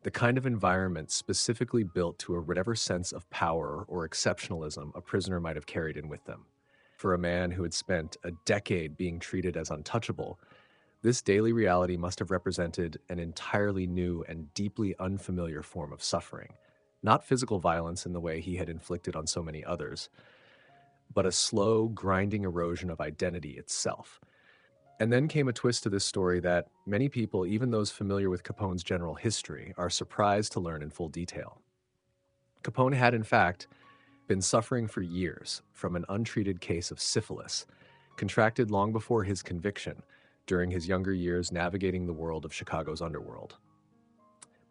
the kind of environment specifically built to a whatever sense of power or exceptionalism a prisoner might have carried in with them. For a man who had spent a decade being treated as untouchable, this daily reality must have represented an entirely new and deeply unfamiliar form of suffering. Not physical violence in the way he had inflicted on so many others, but a slow, grinding erosion of identity itself. And then came a twist to this story that many people, even those familiar with Capone's general history, are surprised to learn in full detail. Capone had, in fact, been suffering for years from an untreated case of syphilis, contracted long before his conviction during his younger years navigating the world of Chicago's underworld.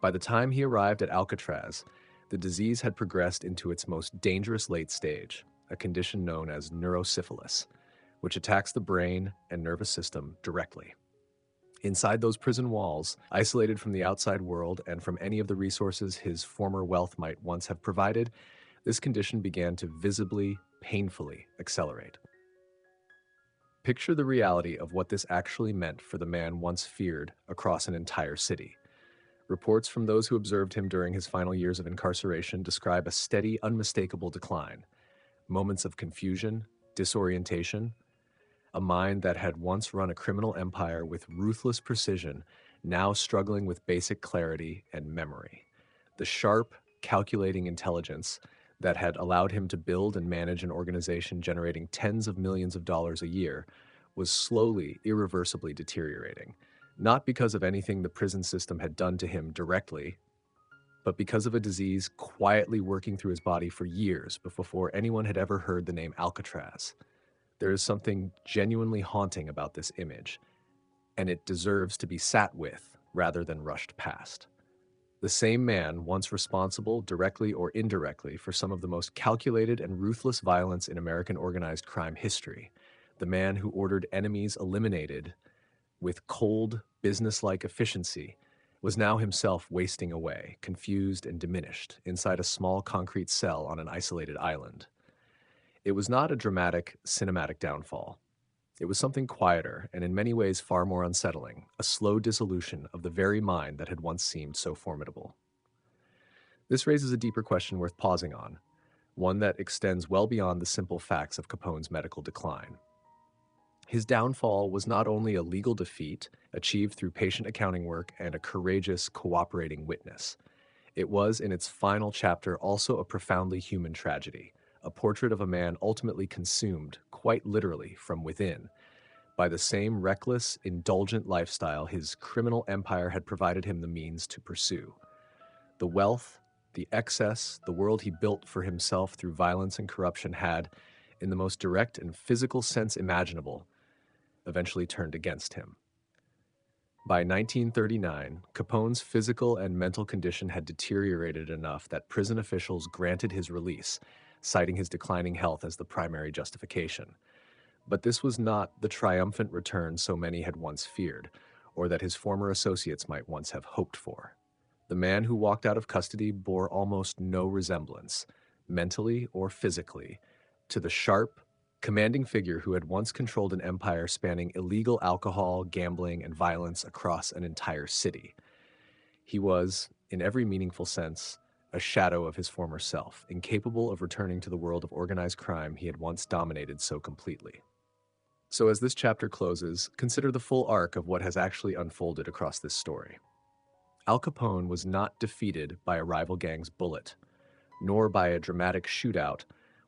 By the time he arrived at Alcatraz, the disease had progressed into its most dangerous late stage, a condition known as neurosyphilis, which attacks the brain and nervous system directly. Inside those prison walls, isolated from the outside world and from any of the resources his former wealth might once have provided, this condition began to visibly, painfully accelerate. Picture the reality of what this actually meant for the man once feared across an entire city. Reports from those who observed him during his final years of incarceration describe a steady, unmistakable decline. Moments of confusion, disorientation, a mind that had once run a criminal empire with ruthless precision, now struggling with basic clarity and memory. The sharp, calculating intelligence that had allowed him to build and manage an organization generating tens of millions of dollars a year was slowly, irreversibly deteriorating, not because of anything the prison system had done to him directly, but because of a disease quietly working through his body for years before anyone had ever heard the name Alcatraz. There is something genuinely haunting about this image, and it deserves to be sat with rather than rushed past. The same man, once responsible, directly or indirectly, for some of the most calculated and ruthless violence in American organized crime history, the man who ordered enemies eliminated with cold, businesslike efficiency, was now himself wasting away, confused and diminished, inside a small concrete cell on an isolated island. It was not a dramatic, cinematic downfall. It was something quieter and in many ways far more unsettling, a slow dissolution of the very mind that had once seemed so formidable. This raises a deeper question worth pausing on, one that extends well beyond the simple facts of Capone's medical decline. His downfall was not only a legal defeat achieved through patient accounting work and a courageous, cooperating witness. It was, in its final chapter, also a profoundly human tragedy, a portrait of a man ultimately consumed, quite literally, from within, by the same reckless, indulgent lifestyle his criminal empire had provided him the means to pursue. The wealth, the excess, the world he built for himself through violence and corruption had, in the most direct and physical sense imaginable, eventually turned against him. By 1939, Capone's physical and mental condition had deteriorated enough that prison officials granted his release, citing his declining health as the primary justification. But this was not the triumphant return so many had once feared, or that his former associates might once have hoped for. The man who walked out of custody bore almost no resemblance, mentally or physically, to the sharp, commanding figure who had once controlled an empire spanning illegal alcohol, gambling, and violence across an entire city. He was, in every meaningful sense, a shadow of his former self, incapable of returning to the world of organized crime he had once dominated so completely. So as this chapter closes, consider the full arc of what has actually unfolded across this story. Al Capone was not defeated by a rival gang's bullet, nor by a dramatic shootout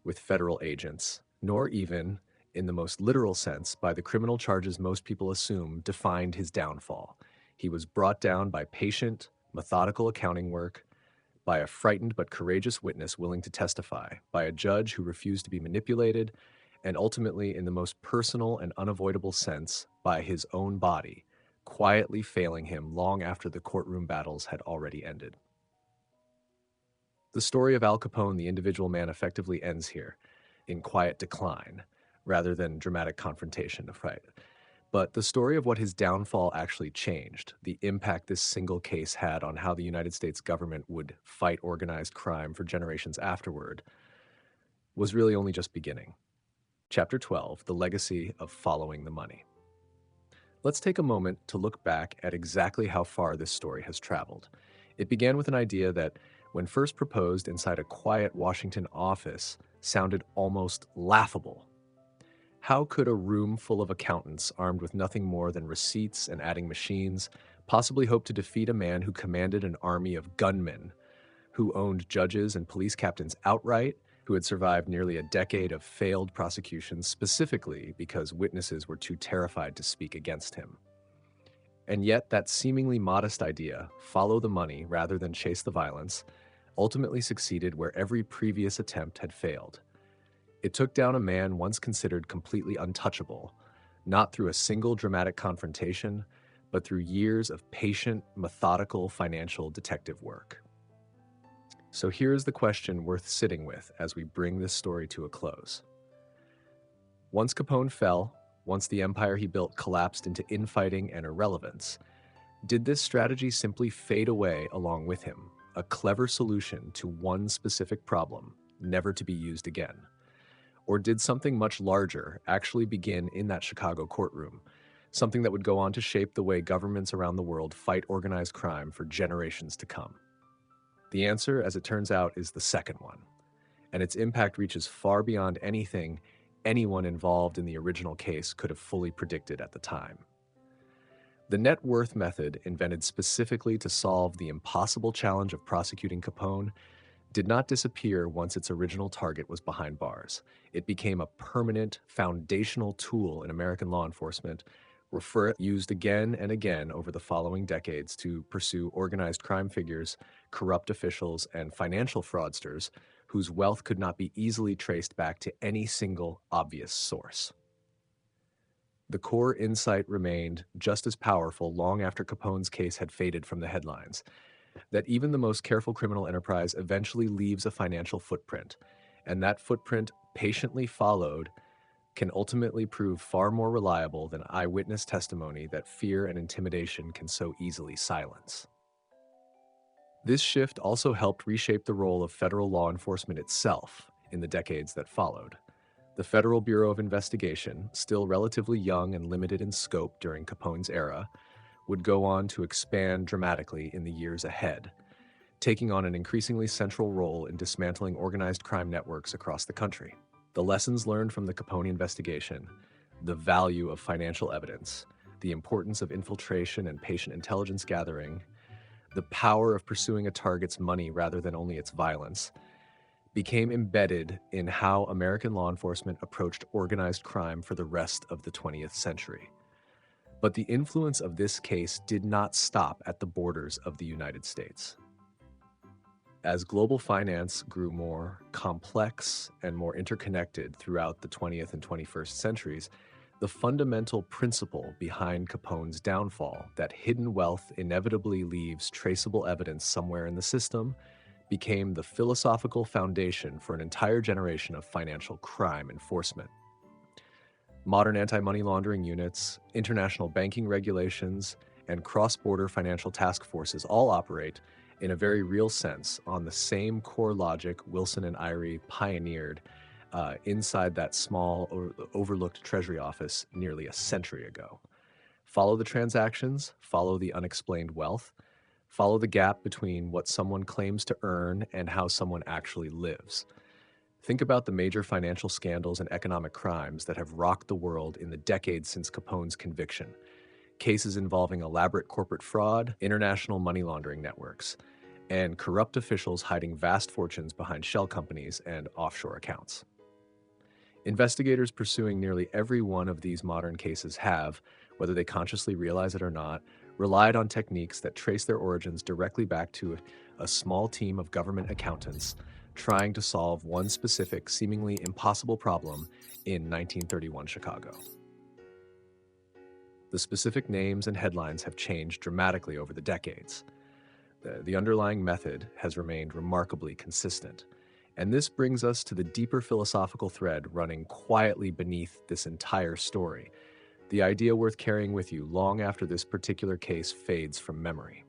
with federal agents, nor even, in the most literal sense, by the criminal charges most people assume defined his downfall. He was brought down by patient, methodical accounting work, by a frightened but courageous witness willing to testify, by a judge who refused to be manipulated, and ultimately, in the most personal and unavoidable sense, by his own body, quietly failing him long after the courtroom battles had already ended. The story of Al Capone, the individual man, effectively ends here, in quiet decline, rather than dramatic confrontation, right? But the story of what his downfall actually changed, the impact this single case had on how the United States government would fight organized crime for generations afterward, was really only just beginning. Chapter 12, The Legacy of Following the Money. Let's take a moment to look back at exactly how far this story has traveled. It began with an idea that, when first proposed inside a quiet Washington office, sounded almost laughable. How could a room full of accountants armed with nothing more than receipts and adding machines possibly hope to defeat a man who commanded an army of gunmen, who owned judges and police captains outright, who had survived nearly a decade of failed prosecutions specifically because witnesses were too terrified to speak against him? And yet that seemingly modest idea, follow the money rather than chase the violence, ultimately succeeded where every previous attempt had failed. It took down a man once considered completely untouchable, not through a single dramatic confrontation, but through years of patient, methodical financial detective work. So here's the question worth sitting with as we bring this story to a close. Once Capone fell, once the empire he built collapsed into infighting and irrelevance, did this strategy simply fade away along with him? A clever solution to one specific problem, never to be used again? Or did something much larger actually begin in that Chicago courtroom, something that would go on to shape the way governments around the world fight organized crime for generations to come? The answer, as it turns out, is the second one, and its impact reaches far beyond anything anyone involved in the original case could have fully predicted at the time. The net worth method, invented specifically to solve the impossible challenge of prosecuting Capone, did not disappear once its original target was behind bars. It became a permanent, foundational tool in American law enforcement, used again and again over the following decades to pursue organized crime figures, corrupt officials, and financial fraudsters whose wealth could not be easily traced back to any single obvious source. The core insight remained just as powerful long after Capone's case had faded from the headlines, that even the most careful criminal enterprise eventually leaves a financial footprint, and that footprint, patiently followed, can ultimately prove far more reliable than eyewitness testimony that fear and intimidation can so easily silence. This shift also helped reshape the role of federal law enforcement itself in the decades that followed. The Federal Bureau of Investigation, still relatively young and limited in scope during Capone's era, would go on to expand dramatically in the years ahead, taking on an increasingly central role in dismantling organized crime networks across the country. The lessons learned from the Capone investigation, the value of financial evidence, the importance of infiltration and patient intelligence gathering, the power of pursuing a target's money rather than only its violence, became embedded in how American law enforcement approached organized crime for the rest of the 20th century. But the influence of this case did not stop at the borders of the United States. As global finance grew more complex and more interconnected throughout the 20th and 21st centuries, the fundamental principle behind Capone's downfall, that hidden wealth inevitably leaves traceable evidence somewhere in the system, became the philosophical foundation for an entire generation of financial crime enforcement. Modern anti-money laundering units, international banking regulations, and cross-border financial task forces all operate, in a very real sense, on the same core logic Wilson and Eyre pioneered inside that small, overlooked Treasury office nearly a century ago. Follow the transactions, follow the unexplained wealth, follow the gap between what someone claims to earn and how someone actually lives. Think about the major financial scandals and economic crimes that have rocked the world in the decades since Capone's conviction. Cases involving elaborate corporate fraud, international money laundering networks, and corrupt officials hiding vast fortunes behind shell companies and offshore accounts. Investigators pursuing nearly every one of these modern cases have, whether they consciously realize it or not, relied on techniques that trace their origins directly back to a small team of government accountants trying to solve one specific, seemingly impossible problem in 1931 Chicago. The specific names and headlines have changed dramatically over the decades. The underlying method has remained remarkably consistent. And this brings us to the deeper philosophical thread running quietly beneath this entire story, the idea worth carrying with you long after this particular case fades from memory.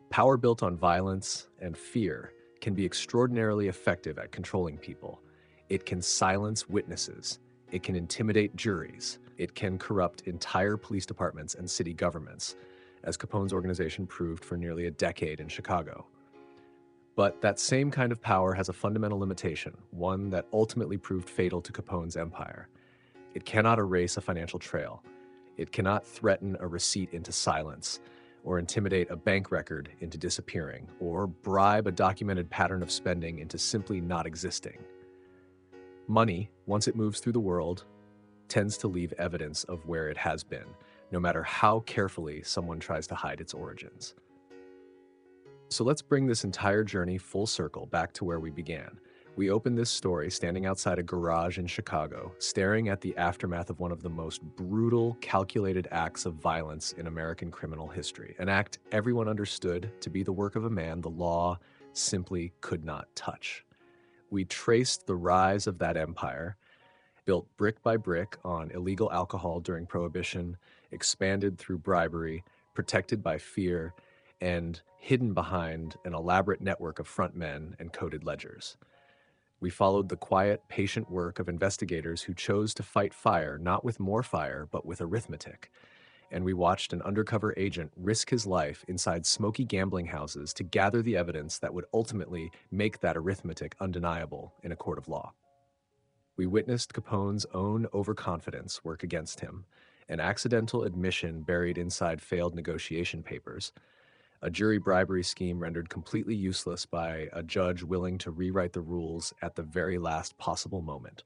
Power built on violence and fear can be extraordinarily effective at controlling people. It can silence witnesses. It can intimidate juries. It can corrupt entire police departments and city governments, as Capone's organization proved for nearly a decade in Chicago. But that same kind of power has a fundamental limitation, one that ultimately proved fatal to Capone's empire. It cannot erase a financial trail. It cannot threaten a receipt into silence, or intimidate a bank record into disappearing, or bribe a documented pattern of spending into simply not existing. Money, once it moves through the world, tends to leave evidence of where it has been, no matter how carefully someone tries to hide its origins. So let's bring this entire journey full circle back to where we began. We open this story standing outside a garage in Chicago, staring at the aftermath of one of the most brutal, calculated acts of violence in American criminal history, an act everyone understood to be the work of a man the law simply could not touch. We traced the rise of that empire, built brick by brick on illegal alcohol during Prohibition, expanded through bribery, protected by fear, and hidden behind an elaborate network of frontmen and coded ledgers. We followed the quiet, patient work of investigators who chose to fight fire not with more fire, but with arithmetic. And we watched an undercover agent risk his life inside smoky gambling houses to gather the evidence that would ultimately make that arithmetic undeniable in a court of law. We witnessed Capone's own overconfidence work against him, an accidental admission buried inside failed negotiation papers, a jury bribery scheme rendered completely useless by a judge willing to rewrite the rules at the very last possible moment.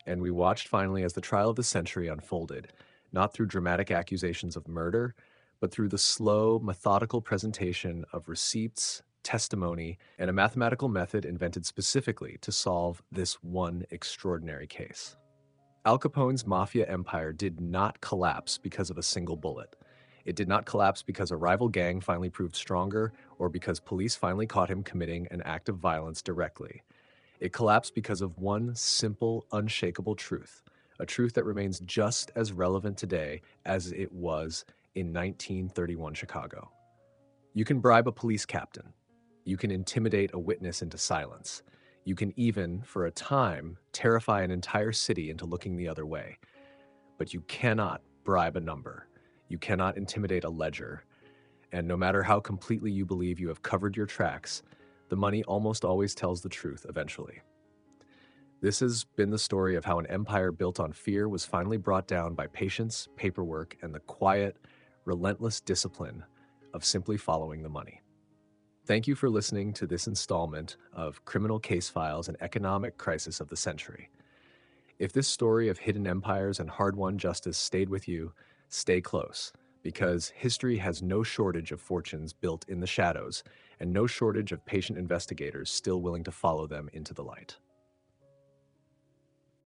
And we watched finally as the trial of the century unfolded, not through dramatic accusations of murder, but through the slow, methodical presentation of receipts, testimony, and a mathematical method invented specifically to solve this one extraordinary case. Al Capone's Mafia empire did not collapse because of a single bullet. It did not collapse because a rival gang finally proved stronger or because police finally caught him committing an act of violence directly. It collapsed because of one simple, unshakable truth, a truth that remains just as relevant today as it was in 1931 Chicago. You can bribe a police captain. You can intimidate a witness into silence. You can even, for a time, terrify an entire city into looking the other way. But you cannot bribe a number. You cannot intimidate a ledger. And no matter how completely you believe you have covered your tracks, the money almost always tells the truth eventually. This has been the story of how an empire built on fear was finally brought down by patience, paperwork, and the quiet, relentless discipline of simply following the money. Thank you for listening to this installment of Criminal Case Files and Economic Crisis of the Century. If this story of hidden empires and hard-won justice stayed with you, stay close, because history has no shortage of fortunes built in the shadows and no shortage of patient investigators still willing to follow them into the light.